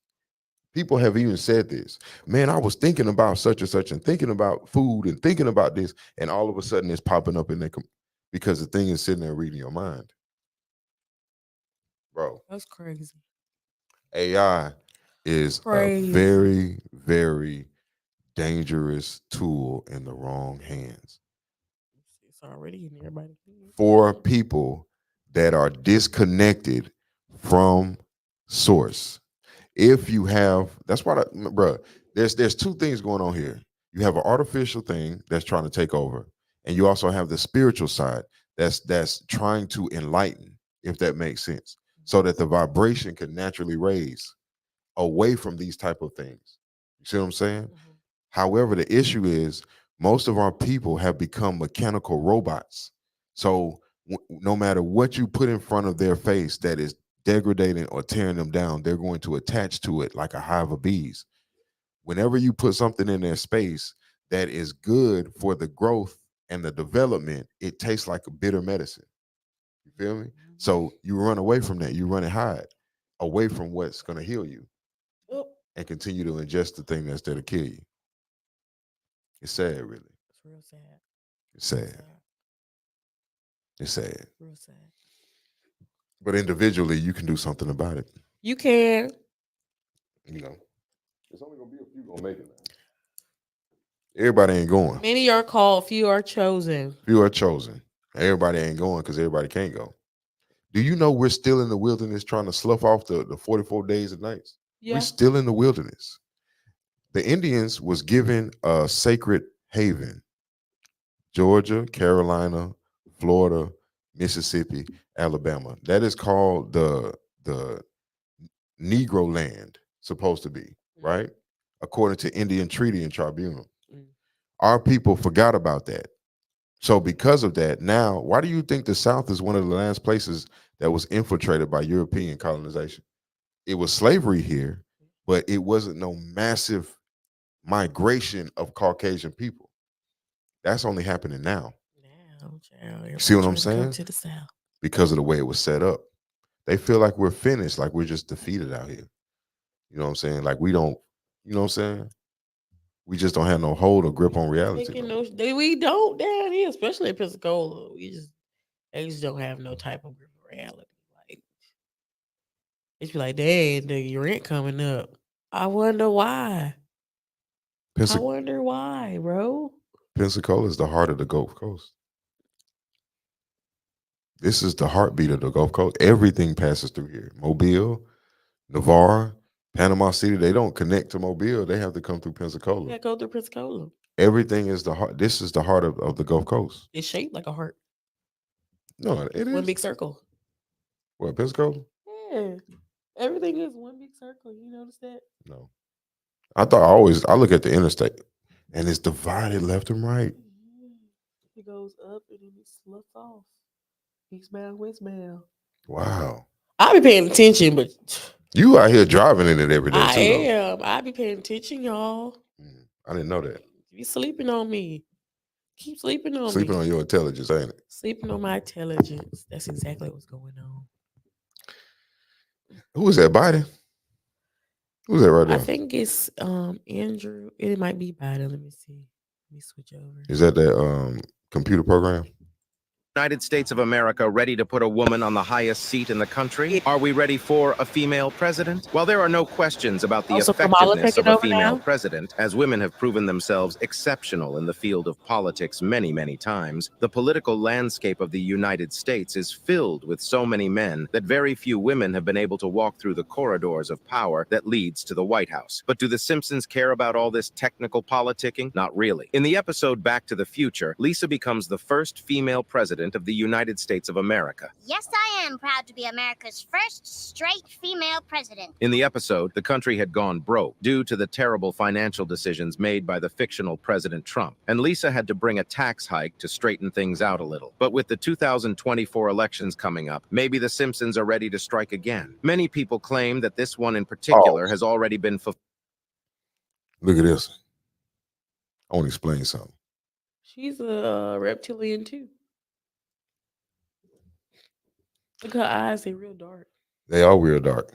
People have even said this. Man, I was thinking about such and such and thinking about food and thinking about this, and all of a sudden it's popping up in there because the thing is sitting there reading your mind. Bro, that's crazy. AI is a Crazy. very, very dangerous tool in the wrong hands It's already in everybody. for people that are disconnected from source. If you have, that's why, bro, there's 2 things going on here. You have an artificial thing that's trying to take over, and you also have the spiritual side that's trying to enlighten, if that makes sense, so that the vibration can naturally raise away from these type of things. You see what I'm saying? However, the issue is most of our people have become mechanical robots. So no matter what you put in front of their face that is degrading or tearing them down, they're going to attach to it like a hive of bees. Whenever you put something in their space that is good for the growth and the development, it tastes like a bitter medicine. You feel me? So you run away from that. You run and hide away from what's going to heal you and continue to ingest the thing that's there to kill you. It's sad, really. It's real sad. It's sad. It's sad. Real sad. But individually, you can do something about it. You can. You know, it's only gonna be a few gonna make it. Everybody ain't going. Many are called, few are chosen. Few are chosen. Everybody ain't going because everybody can't go. Do you know we're still in the wilderness trying to slough off the 44 days and nights? Yeah. We're still in the wilderness. The Indians was given a sacred haven. Georgia, Carolina, Florida, Mississippi, Alabama. That is called the Negro land, supposed to be, right? According to Indian treaty and tribunal. Mm. Our people forgot about that. So because of that, now, why do you think the South is one of the last places that was infiltrated by European colonization? It was slavery here, but it wasn't no massive migration of Caucasian people. That's only happening now. Now, child, You see what I'm everybody trying to come saying? to the South. Because of the way it was set up. They feel like we're finished, like we're just defeated out here. You know what I'm saying? Like we don't, you know what I'm saying? We just don't have no hold or grip on reality. Taking we don't down here, especially in Pensacola. They just don't have no type of grip of reality. Like it's be like, dang, the rent coming up. I wonder why. I wonder why, bro. Pensacola is the heart of the Gulf Coast. This is the heartbeat of the Gulf Coast. Everything passes through here. Mobile, Navarre, Panama City, they don't connect to Mobile. They have to come through Pensacola. Yeah, go through Pensacola. Everything is the heart. This is the heart of the Gulf Coast. It's shaped like a heart. No, it is. One big circle. What, Pensacola? Yeah. Everything is one big circle. You notice that? No. I look at the interstate and it's divided left and right. It goes up and then it sloughs off. Eastbound, westbound. Wow. I be paying attention, but you out here driving in it every day I too, though. am. I be paying attention, y'all. I didn't know that. You sleeping on me. Keep sleeping on me. Sleeping on your intelligence, ain't it? Sleeping on my intelligence. That's exactly what's going on. Who is that, Biden? Who's that right there? I think it's Andrew. It might be Biden. Let me see. Let me switch over. Is that computer program? United States of America ready to put a woman on the highest seat in the country? Are we ready for a female president? While there are no questions about the Also, Kamala effectiveness of taking a over female now? president, as women have proven themselves exceptional in the field of politics many, many times, the political landscape of the United States is filled with so many men that very few women have been able to walk through the corridors of power that leads to the White House. But do the Simpsons care about all this technical politicking? Not really. In the episode Back to the Future, Lisa becomes the first female president of the United States of America. Yes, I am proud to be America's first straight female president. In the episode, the country had gone broke due to the terrible financial decisions made by the fictional President Trump, and Lisa had to bring a tax hike to straighten things out a little. But with the 2024 elections coming up, maybe the Simpsons are ready to strike again. Many people claim that this one in particular has already been fulfilled. Look at this. I want to explain something. She's a reptilian too. Look at her eyes, they're real dark. They are real dark.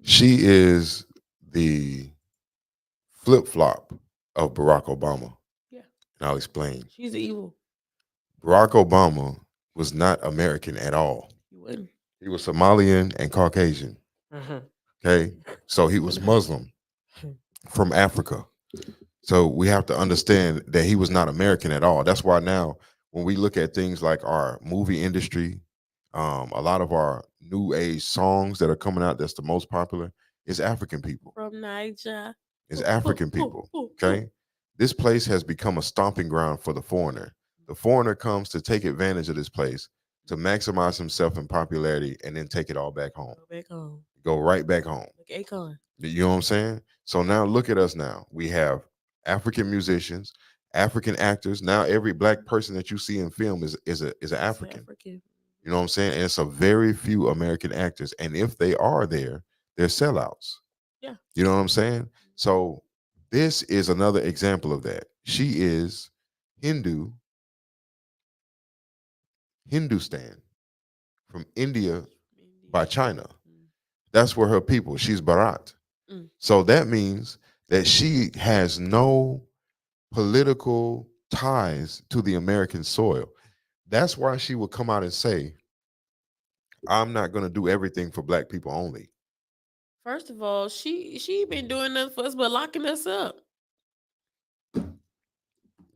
She is the flip-flop of Barack Obama. Yeah. And I'll explain. She's evil. Barack Obama was not American at all. He wasn't. He was Somalian and Caucasian. Okay. So he was Muslim from Africa. So we have to understand that he was not American at all. That's why now when we look at things like our movie industry, a lot of our new age songs that are coming out that's the most popular is African people. From Niger. It's African people. Okay. This place has become a stomping ground for the foreigner. The foreigner comes to take advantage of this place to maximize himself in popularity and then take it all back home. Go back home. Go right back home. Like Akon. You know what I'm saying? So now look at us now. We have African musicians, African actors. Now every black person that you see in film is an African. You know what I'm saying? And it's a very few American actors. And if they are there, they're sellouts. Yeah. You know what I'm saying? So this is another example of that. She is Hindustan from India by China. That's where her people, she's Bharat. So that means that she has no political ties to the American soil. That's why she will come out and say I'm not gonna do everything for black people only. First of all, she been doing nothing for us but locking us up.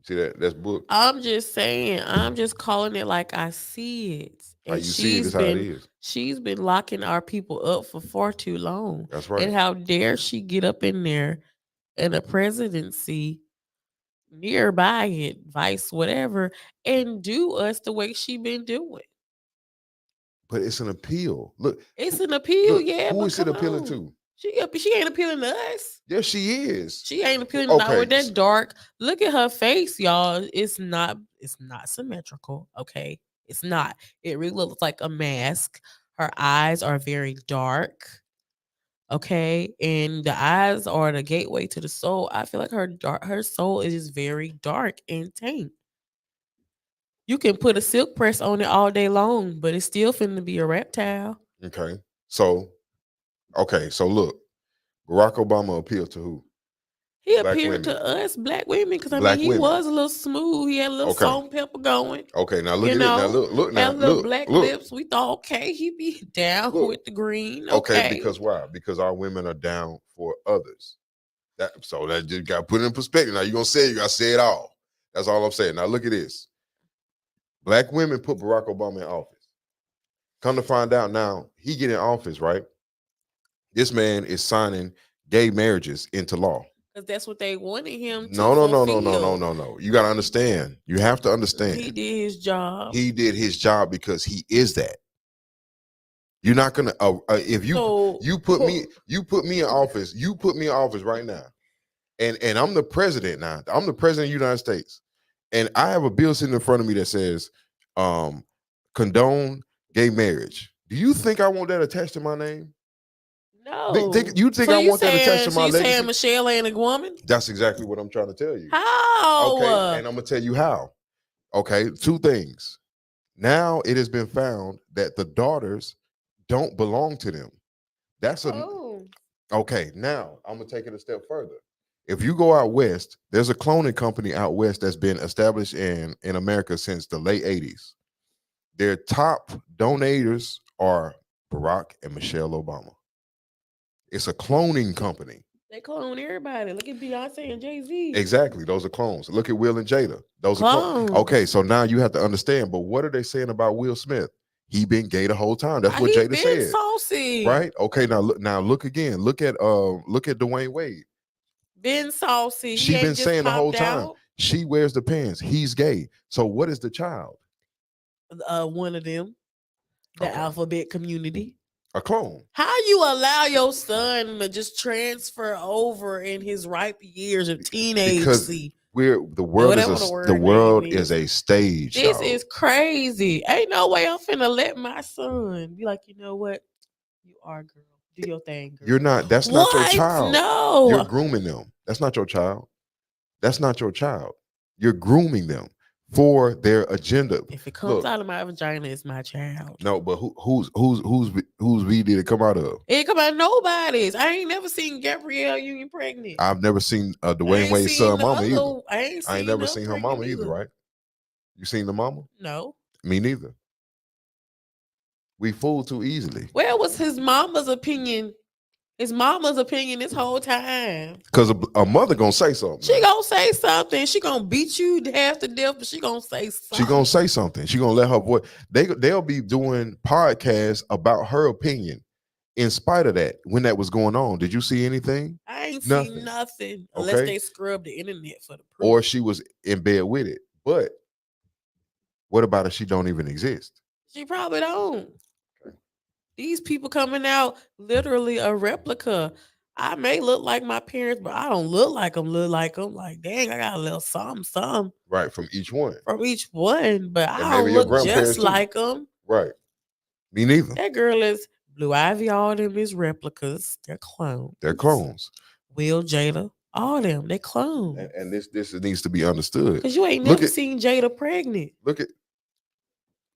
See that's book. I'm just saying, I'm just calling it like I see it. How And you see it is how it is. she's been locking our people up for far too long. That's right. And how dare she get up in there in a presidency nearby it, vice whatever, and do us the way she been doing. But it's an appeal. Look, It's an appeal, look, yeah. who But is it come appealing on. to? She ain't appealing to us. Yes, she is. She ain't appealing to Okay. with that dark. Look at her face, y'all. It's not symmetrical. Okay. It's not. It really looks like a mask. Her eyes are very dark. Okay. And the eyes are the gateway to the soul. I feel like her soul is just very dark and taint. You can put a silk press on it all day long, but it's still finna be a reptile. Okay. So look, Barack Obama appealed to who? He Black appeared women. to us, black women, because I Black mean, he women. was a little smooth. He had a little Okay. salt and pepper going. Okay, now look You at it. Now know, look now. had a little Look, black look. lips. We thought, okay, he be down Look. with the green. Okay, Okay, because why? Because our women are down for others. That just got to put it in perspective. Now you're gonna say it, you gotta say it all. That's all I'm saying. Now look at this. Black women put Barack Obama in office. Come to find out now, he get in office, right? This man is signing gay marriages into law. because that's what they wanted him to No. fulfill. You gotta understand. You have to understand. He did his job. He did his job because he is that. You're not gonna if you put me in office. You put me in office right now, and I'm the president now. I'm the president of the United States, and I have a bill sitting in front of me that says, condone gay marriage. Do you think I want that attached to my name? No, You think I want that attached to my so you legacy? saying Michelle ain't a woman? That's exactly what I'm trying to tell you. How? Okay, and I'm gonna tell you how. Okay, two things. Now it has been found that the daughters don't belong to them. That's okay. Now I'm gonna take it a step further. If you go out west, there's a cloning company out west that's been established in America since the late 80s. Their top donators are Barack and Michelle Obama. It's a cloning company. They clone everybody. Look at Beyonce and Jay-Z. Exactly. Those are clones. Look at Will and Jada. Those are Clones. Okay, so now you have to understand. But what are they saying about Will Smith? He been gay the whole time. That's what Jada said. Saucy. Right? Okay, now look again. Look at Dwayne Wade. Been saucy. She been saying the whole time. She wears the pants. He's gay. So what is the child? One of them. The alphabet community. A clone. How you allow your son to just transfer over in his ripe years of teenage? Because the world is a stage. This dog. is crazy. Ain't no way I'm finna let my son be like, you know what? You are, girl. Do your thing, girl. You're not. That's not your child. No. You're grooming them. That's not your child. That's not your child. You're grooming them for their agenda. If it comes out of my vagina, it's my child. No, but whose V did it come out of? It ain't come out of nobody's. I ain't never seen Gabrielle Union pregnant. I've never seen Dwayne Wade's son mama either. I ain't never seen her mama either, right? You seen the mama? No. Me neither. We fool too easily. Where was his mama's opinion? His mama's opinion this whole time. Because a mother gonna say something. She gonna say something. She gonna beat you half to death, but she gonna say something. She gonna say something. She gonna let her voice. They'll be doing podcasts about her opinion. In spite of that, when that was going on, did you see anything? I ain't seen nothing unless they scrub the internet for the proof. Or she was in bed with it. But what about if she don't even exist? She probably don't. These people coming out literally a replica. I may look like my parents, but I don't look like them. Like, dang, I got a little something. Right, from each one. But I don't look just like them. Right. Me neither. That girl is Blue Ivy, all them is replicas. They're clones. They're clones. Will, Jada, all them, they clones. And this needs to be understood. Because you ain't never seen Jada pregnant. Look at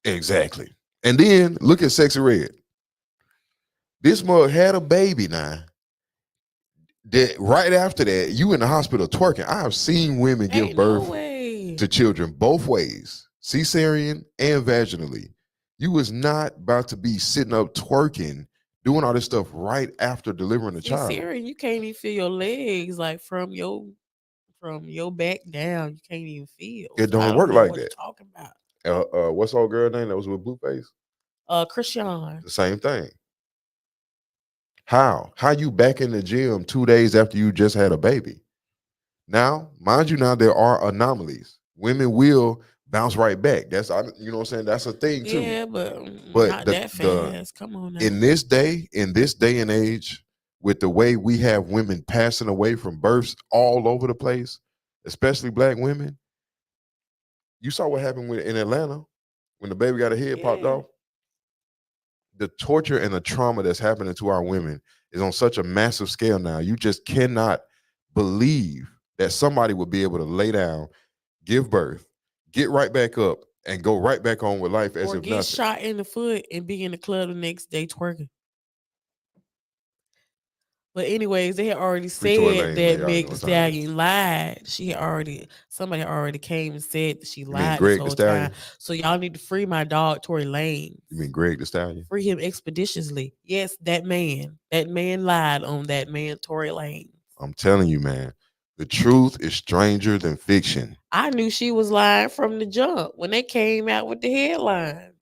exactly. And then look at Sexy Red. This mug had a baby now. That right after that, you in the hospital twerking. I have seen women give birth to children both ways, cesarean and vaginally. You was not about to be sitting up twerking, doing all this stuff right after delivering a See, child. Sarah, you can't even feel your legs like from your back down. You can't even feel. It So I don't don't work know like what you're that. talking about. What's old girl name that was with Blueface? Christian. The same thing. How you back in the gym 2 days after you just had a baby? Now, mind you, now there are anomalies. Women will bounce right back. That's you know what I'm saying. That's a thing too. Yeah, but But not that fast. Come on now. in this day and age, with the way we have women passing away from births all over the place, especially black women, you saw what happened in Atlanta when the baby got a head popped Yeah. off. The torture and the trauma that's happening to our women is on such a massive scale now. You just cannot believe that somebody would be able to lay down, give birth, get right back up, and go right back on with life as Or if get nothing. shot in the foot and be in the club the next day twerking. But anyways, they had already Free Tory said Lanez, man. that Y'all know Meg Thee what time it is. Stallion lied. She had already somebody already came and said that she You mean lied this Greg the whole Stallion? time. So y'all need to free my dog Tory Lanez. You mean Greg the Stallion? Free him expeditiously. Yes, that man. That man lied on that man Tory Lanez. I'm telling you, man, the truth is stranger than fiction. I knew she was lying from the jump when they came out with the headlines.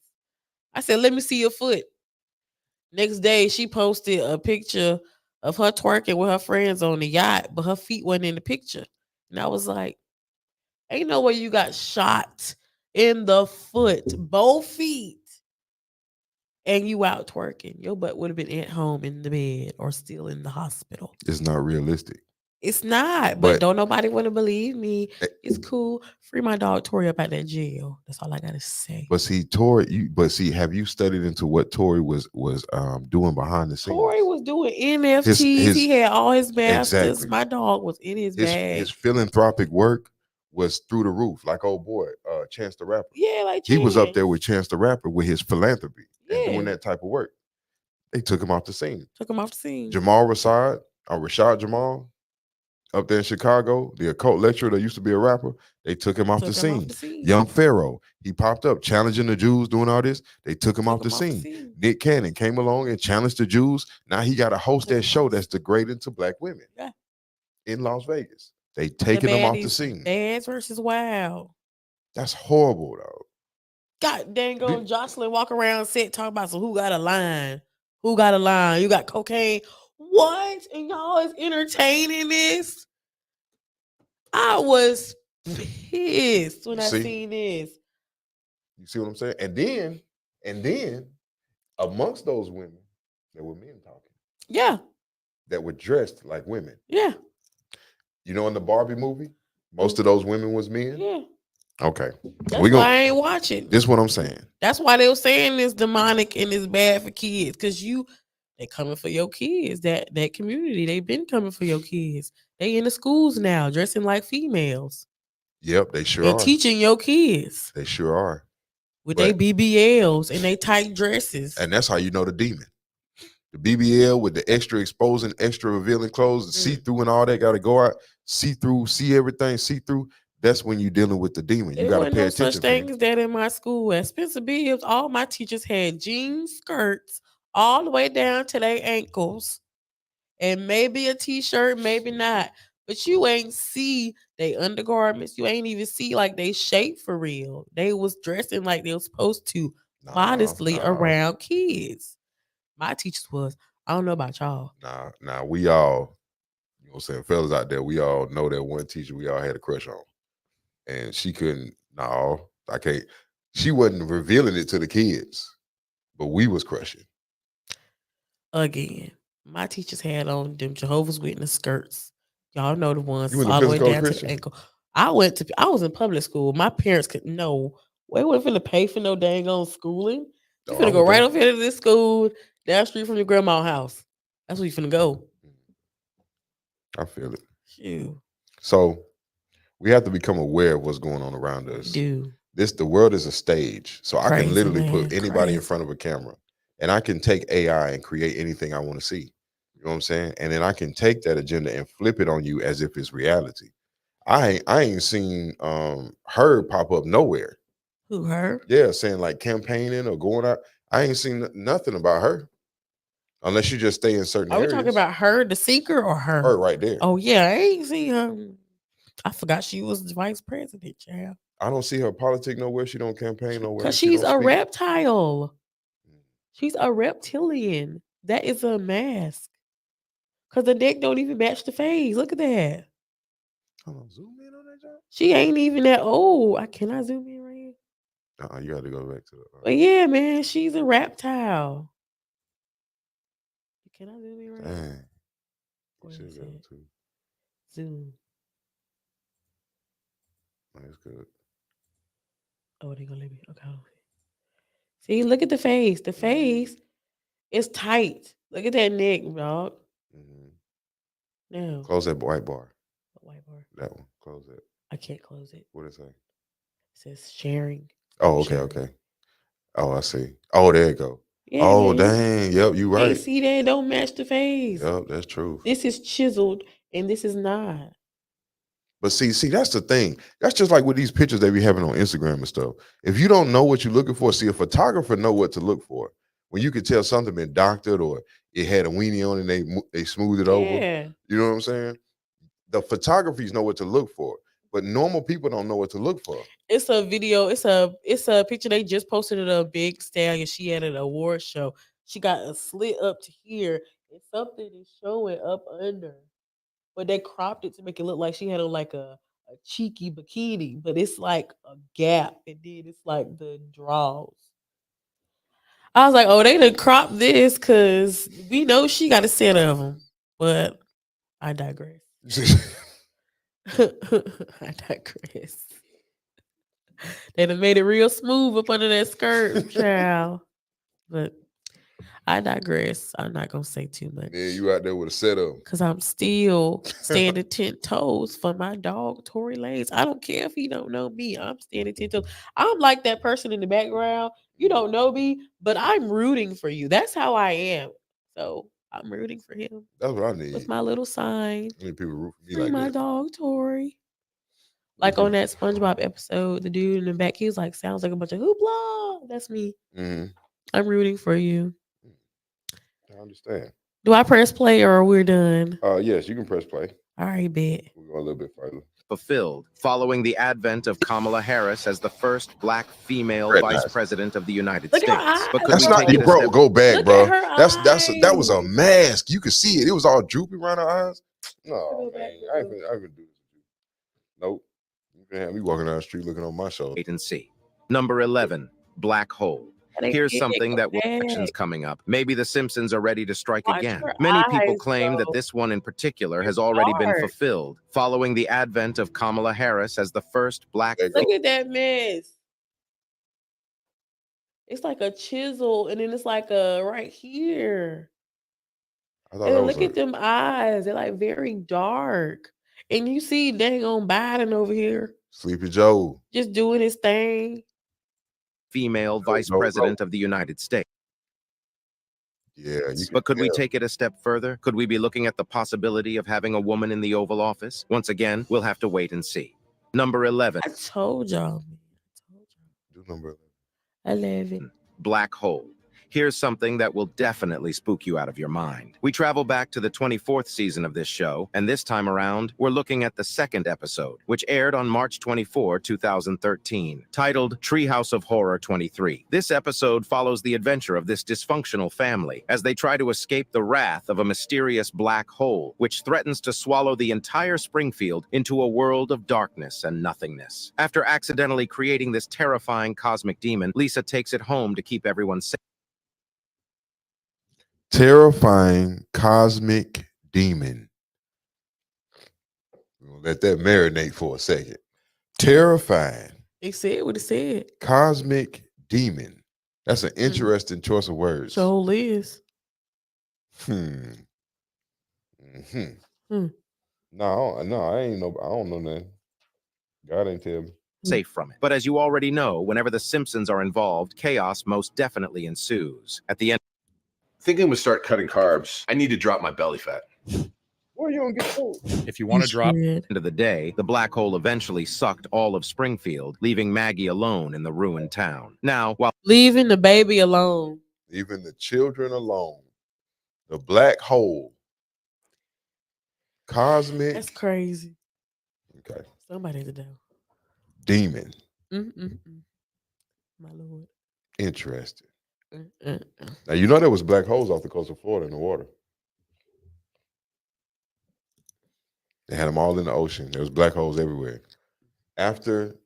I said, "Let me see your foot." Next day, she posted a picture of her twerking with her friends on the yacht, but her feet wasn't in the picture. And I was like, ain't no way you got shot in the foot, both feet, and you out twerking. Your butt would have been at home in the bed or still in the hospital. It's not realistic. It's not, but don't nobody want to believe me. It's cool. Free my dog Tori up out that jail. That's all I gotta say. But see, have you studied into what Tory was doing behind the scenes? Tory was doing NFTs. He had all his masters. Exactly. My dog was in his bag. His philanthropic work was through the roof, like old boy, Chance the Rapper. Yeah, like he was up there Chance. with Chance the Rapper with his philanthropy and doing Yeah. that type of work. They took him off the scene. Took him off the scene. Rashad Jamal, up there in Chicago, the occult lecturer that used to be a rapper, they took him off the scene. Young Pharaoh, he popped up challenging the Jews, doing all this. They took him off the scene. Nick Cannon came along and challenged the Jews. Now he got to host that show that's degrading to black women in Las Vegas. They taking him off the scene. Dads versus Wild. That's horrible, though. God dang on Jocelyn walk around set talking about who got a line. Who got a line? You got cocaine. What? And y'all is entertaining this? I was pissed when I seen this. You see what I'm saying? And then amongst those women, there were men talking. Yeah. That were dressed like women. Yeah. You know, in the Barbie movie, most of those women was men. Yeah. Okay. That's why I ain't watching. This is what I'm saying. That's why they were saying it's demonic and it's bad for kids. Cause they coming for your kids. That community, they been coming for your kids. They in the schools now, dressing like females. Yep, they sure and are. Teaching your kids. They sure are. With their BBLs and they tight dresses. And that's how you know the demon. The BBL with the extra exposing, extra revealing clothes, see-through and all that, got to go out, see-through, see everything, see-through. That's when you're dealing with the demon. You got to pay attention. No such thing as that in my school. At Spencer Bibbs, all my teachers had jeans, skirts, all the way down to their ankles. And maybe a t-shirt, maybe not. But you ain't see they undergarments. You ain't even see like they shape for real. They was dressing like they was supposed to modestly around kids. My teachers was. I don't know about y'all. Nah, we all, you know what I'm saying, fellas out there, we all know that one teacher we all had a crush on. And she couldn't, I can't. She wasn't revealing it to the kids, but we was crushing. Again, my teachers had on them Jehovah's Witness skirts. Y'all know the ones You all the way down Christian? to the ankle. I was in public school. My parents could know. We wasn't finna pay for no dang on schooling. You finna go right up here to this school, down the street from your grandma's house. That's where you finna go. I feel it. Shoot. So we have to become aware of what's going on around us. Do. The world is a stage. So I can literally put anybody in Crazy. front of a camera and I can take AI and create anything I want to see. You know what I'm saying? And then I can take that agenda and flip it on you as if it's reality. I ain't seen her pop up nowhere. Who, her? Yeah, saying like campaigning or going out. I ain't seen nothing about her. Unless you just stay in certain Are we areas. talking about her, the seeker, or her? Her right there. Oh yeah, I ain't seen her. I forgot she was the vice president, child. I don't see her politic nowhere. She don't campaign nowhere. Because She she's don't a speak. reptile. She's a reptilian. That is a mask. Because the neck don't even match the face. Look at that. Hold on, zoom in on that job. She ain't even that old. I cannot zoom in right here. You got to go back to the. But yeah, man, she's a reptile. Can I zoom in right here? Dang. Where is Go it? to. Zoom. That's good. Oh, they gonna let me. Okay. See, look at the face. The face is tight. Look at that neck, dog. Now, Close that white bar. what white bar? That one. Close it. I can't close it. What it say? It says sharing. Oh, okay, Sharing. okay. Oh, I see. Oh, there you go. Yeah, Oh, man. dang. Yep, you right. Can't see that? Don't match the face. Yep, that's true. This is chiseled and this is not. But see, that's the thing. That's just like with these pictures they be having on Instagram and stuff. If you don't know what you're looking for, see, a photographer know what to look for. When you can tell something been doctored or it had a weenie on and they smooth it over. Yeah. You know what I'm saying? The photographers know what to look for, but normal people don't know what to look for. It's a video. It's a picture they just posted at a big stallion. She had an award show. She got a slit up to here, and something is showing up under. But they cropped it to make it look like she had on like a cheeky bikini, but it's like a gap, and then it's like the draws. I was like, oh, they done cropped this because we know she got a set of them. But I digress. I digress. They done made it real smooth up under that skirt, child. But I digress. I'm not gonna say too much. Yeah, you out there with a setup. Cause I'm still standing 10 toes for my dog Tory Lanez. I don't care if he don't know me. I'm standing 10 toes. I'm like that person in the background. You don't know me, but I'm rooting for you. That's how I am. So I'm rooting for him. That's what I need. With my little sign. I need people root for me Free like my that. dog Tory. Like on that SpongeBob episode, the dude in the back, he was like, sounds like a bunch of hoopla. That's me. Mm-hmm. I'm rooting for you. I understand. Do I press play or we're done? Yes, you can press play. All right, bet. We'll go a little bit further. Fulfilled following the advent of Kamala Harris as the first black female vice president of the United Look at States. her eyes. But could That's we not take it a bro. step? Go back, Look bro. at her That was a mask. You could see it. It was all droopy around her eyes. No, man, I ain't gonna do this. Nope. You can have me walking down the street looking on my shoulder. Wait and see. Number 11, black hole. Here's something that will actions coming up. Maybe the Simpsons are ready to strike Watch again. her Many people eyes, claim that though. this one in particular has already been dark. fulfilled following the advent of Kamala Harris as the first black Look at that mess. It's like a chisel, and then it's like a right here. I thought And that then was look at them eyes. They're like very dark. And you see dang on Biden over here Sleepy Joe. just doing his thing. female vice president of the United States. Yeah. But could we take it a step further? Could we be looking at the possibility of having a woman in the Oval Office? Once again, we'll have to wait and see. Number 11. I told y'all. Do number 11. Black hole. Here's something that will definitely spook you out of your mind. We travel back to the 24th season of this show, and this time around, we're looking at the second episode, which aired on March 24, 2013, titled Treehouse of Horror 23. This episode follows the adventure of this dysfunctional family as they try to escape the wrath of a mysterious black hole, which threatens to swallow the entire Springfield into a world of darkness and nothingness. After accidentally creating this terrifying cosmic demon, Lisa takes it home to keep everyone safe. Terrifying cosmic demon. We're gonna let that marinate for a second. Terrifying. It said what it said. Cosmic demon. That's an interesting choice of words. So is. No, I ain't know. I don't know nothing. God ain't tell me. Safe from it. But as you already know, whenever the Simpsons are involved, chaos most definitely ensues. At the end, Thinking I'm gonna start cutting carbs. I need to drop my belly fat. Well, you don't get cold. If you want to drop should. into the day, the black hole eventually sucked all of Springfield, leaving Maggie alone in the ruined town. Now, while Leaving the baby alone. Leaving the children alone. The black hole. Cosmic. That's crazy. Okay. Somebody to know. Demon. Mm-mm-mm. My Lord. Interesting. Mm-mm-mm. Now, you know there was black holes off the coast of Florida in the water. They had them all in the ocean. There was black holes everywhere. After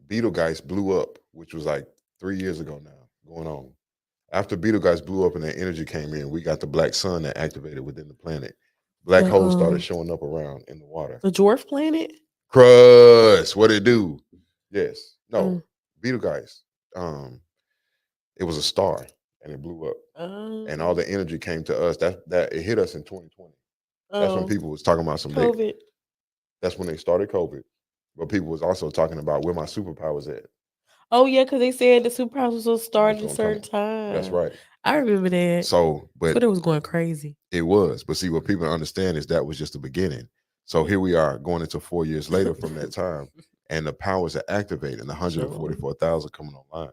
Betelgeuse blew up, which was like 3 years ago now, going on. After Betelgeuse blew up and that energy came in, we got the black sun that activated within the planet. Black holes started showing up around in the water. The dwarf planet? Crust, what it do? Yes. No. Betelgeuse. It was a star and it blew up. And all the energy came to us. That it hit us in 2020. That's when people was talking about some COVID. That's when they started COVID. But people was also talking about where my superpowers at. Oh yeah, because they said the superpowers will start at a what I'm certain talking time. That's right. I remember that. So, but Twitter was going crazy. It was. But see, what people understand is that was just the beginning. So here we are going into 4 years later from that time, and the powers are activated, and 144,000 coming online.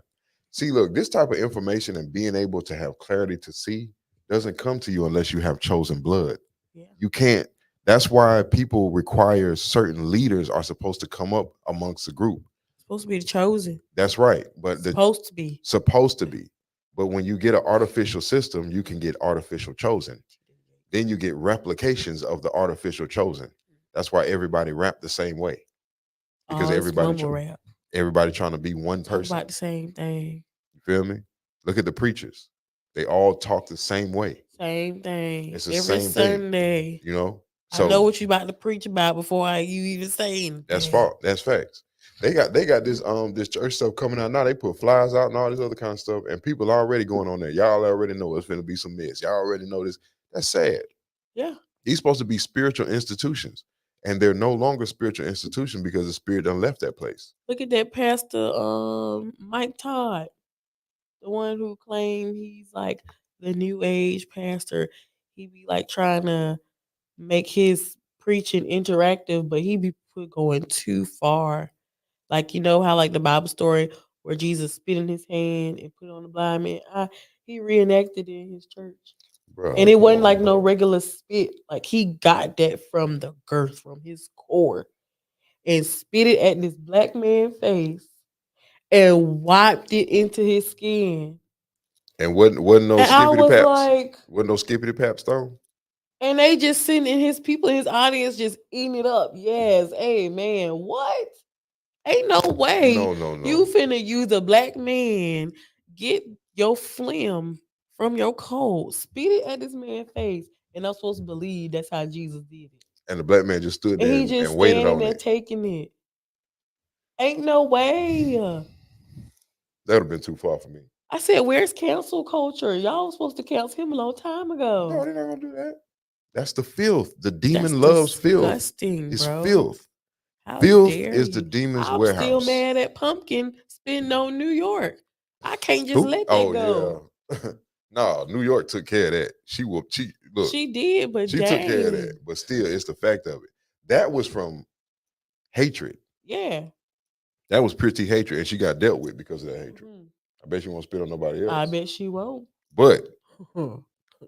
See, look, this type of information and being able to have clarity to see doesn't come to you unless you have chosen blood. Yeah. You can't. That's why people require certain leaders are supposed to come up amongst the group. Supposed to be the chosen. That's right. But supposed to be. Supposed to be. But when you get an artificial system, you can get artificial chosen. Then you get replications of the artificial chosen. That's why everybody rap the same way. Because everybody trying to be one person. About the same thing. You feel me? Look at the preachers. They all talk the same way. Same thing. It's the Every same Sunday. Thing, you know? So, I know what you about to preach about before you even say anything. That's fault. That's facts. They got this this church stuff coming out now. They put flyers out and all this other kind of stuff, and people already going on there. Y'all already know it's going to be some mess. Y'all already know this. That's sad. Yeah. These supposed to be spiritual institutions, and they're no longer spiritual institutions because the spirit done left that place. Look at that pastor, Mike Todd, the one who claimed he's like the new age pastor. He be like trying to make his preaching interactive, but he be going too far. Like, you know how like the Bible story where Jesus spit in his hand and put on the blind man. He reenacted it in his church. Bro, and it wasn't like no regular spit. Like he got that from the girth, from his core, and spit it at this black man's face and wiped it into his skin. And wasn't no and skippity paps. Like, wasn't no skippity paps though. And they just sitting in his people in his audience just eating it up. Yes, amen. What? Ain't no way. No. You finna use a black man, get your phlegm from your cold, spit it at this man's face, and I'm supposed to believe that's how Jesus did it. And the black man just stood there and he just waited on there it. taking it. Ain't no way. That would have been too far for me. I said, where's cancel culture? Y'all was supposed to cancel him a long time ago. No, they're not gonna do that. That's the filth. The demon loves disgusting, filth. It's bro. filth. How filth dare is you? the demon's I'm warehouse. still mad at Pumpkin spitting on New York. I can't just let that go. Yeah. No, New York took care of that. She look. She did, but she took care of that. But still, it's the fact of it. That was from hatred. Yeah. That was pretty hatred, and she got dealt with because of that hatred. I bet she won't spit on nobody else. I bet she won't. But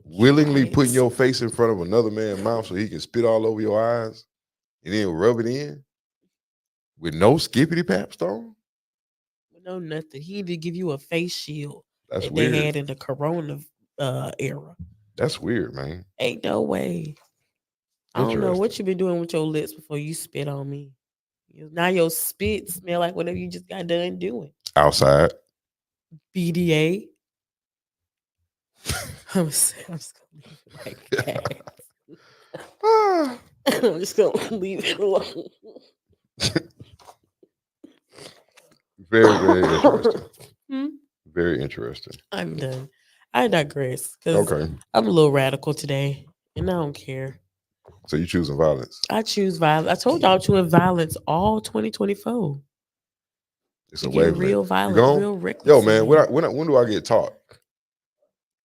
willingly putting your face in front of another man's mouth so he can spit all over your eyes and then rub it in with no skippity pap stone? No, nothing. He did give you a face shield. That's that weird. They had in the Corona era. That's weird, man. Ain't no way. I don't know what you been doing with your lips before you spit on me. Now your spit smell like whatever you just got done doing. Outside. BDA. I'm just gonna leave it like that. I'm just gonna leave it alone. Very, very interesting. Very interesting. I'm done. I digress because I'm a little radical today, and I don't care. So you choosing violence? I choose violence. I told y'all I'm choosing violence all 2024. It's a wavelength. Real violence, real reckless. Yo, man, when do I get taught?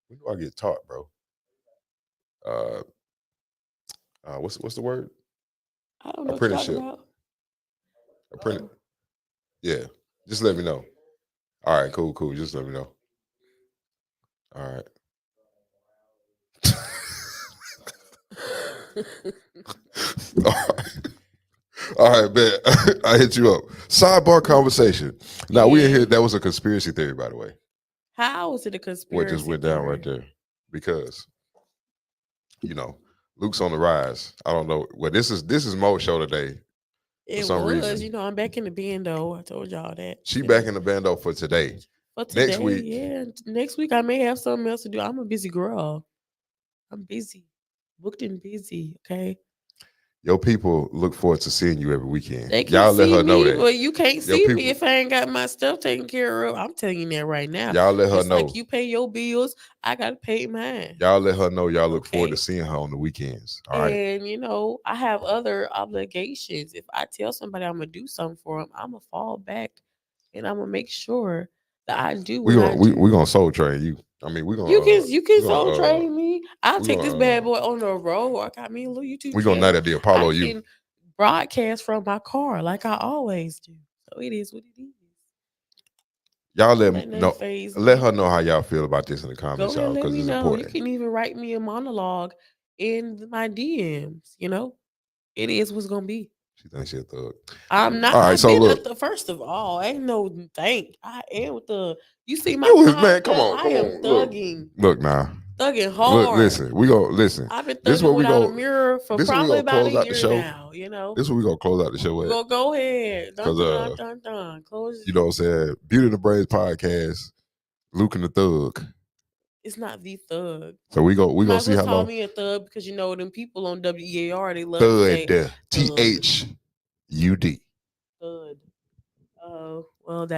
When do I get taught, bro? what's the word? I don't know what you're talking Apprenticeship. about. Apprentice. Yeah. Just let me know. All right, cool. Just let me know. All right. All right, man. I hit you up. Sidebar conversation. Now we in here. That was a conspiracy theory, by the way. How is it a conspiracy? What just went down right there? Because Luke's on the rise. I don't know. Well, this is Mo's show today. It some was. reason. I'm back in the bando. I told y'all that. She back in the bando for today. For today, next week. Yeah. Next week I may have something else to do. I'm a busy girl. I'm busy. Booked and busy. Okay. Your people look forward to seeing you every weekend. They can Y'all let see her know me, that. but you can't see people, me if I ain't got my stuff taken care of. I'm telling you that right now. Y'all let her Just know. like you pay your bills, I gotta pay mine. Y'all let her know y'all look forward to seeing her on the weekends. All right. And I have other obligations. If I tell somebody I'm gonna do something for them, I'm gonna fall back and I'm gonna make sure that I do. We're gonna soul train you. I mean, we're gonna you can soul train me. I'll take this bad boy on the road. I got me a little YouTube. We're gonna night at the Apollo. I can broadcast from my car like I always do. So it is what it is. Y'all let her know how y'all feel about this in the comments, y'all, because it's important. You can even write me a monologue in my DMs. It is what's gonna be. She thinks she's a thug. I'm not. All right, so look. First of all, ain't no thank. I am with the. You see my man, come on. I am thugging. Look now. Thugging hard. Listen, we go listen. I've been thugging without a mirror for probably about a year now. This is what we gonna close out the show with. Go ahead. Dun. Close. You know what I'm saying? Beauty and the Brains podcast. Luke and the Thug. It's not the thug. So we gonna see how call long. me a thug because them people on WEAR they love to say THUD. Thud. Oh well,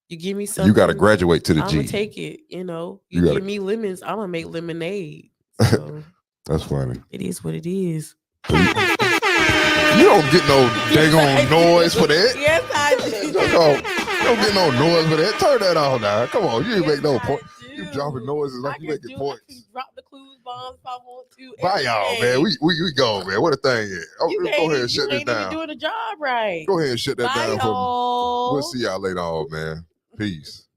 you give me something. You got to graduate to the I'm G. I'm gonna take it. You give me lemons, I'm gonna make lemonade. So that's funny. It is what it is. You don't get no daggone noise for that. Yes, I do. You don't get no noise for that. Turn that off now. Come on, you ain't make no point. You dropping noises like you making points. I can drop the clues bombs if I want to. Bye, y'all, man. We go, man. What a thing is. Go ahead and shut this down. You ain't even doing the job right. Go ahead and shut that down for me. Y'all. We'll see y'all later on, man. Peace.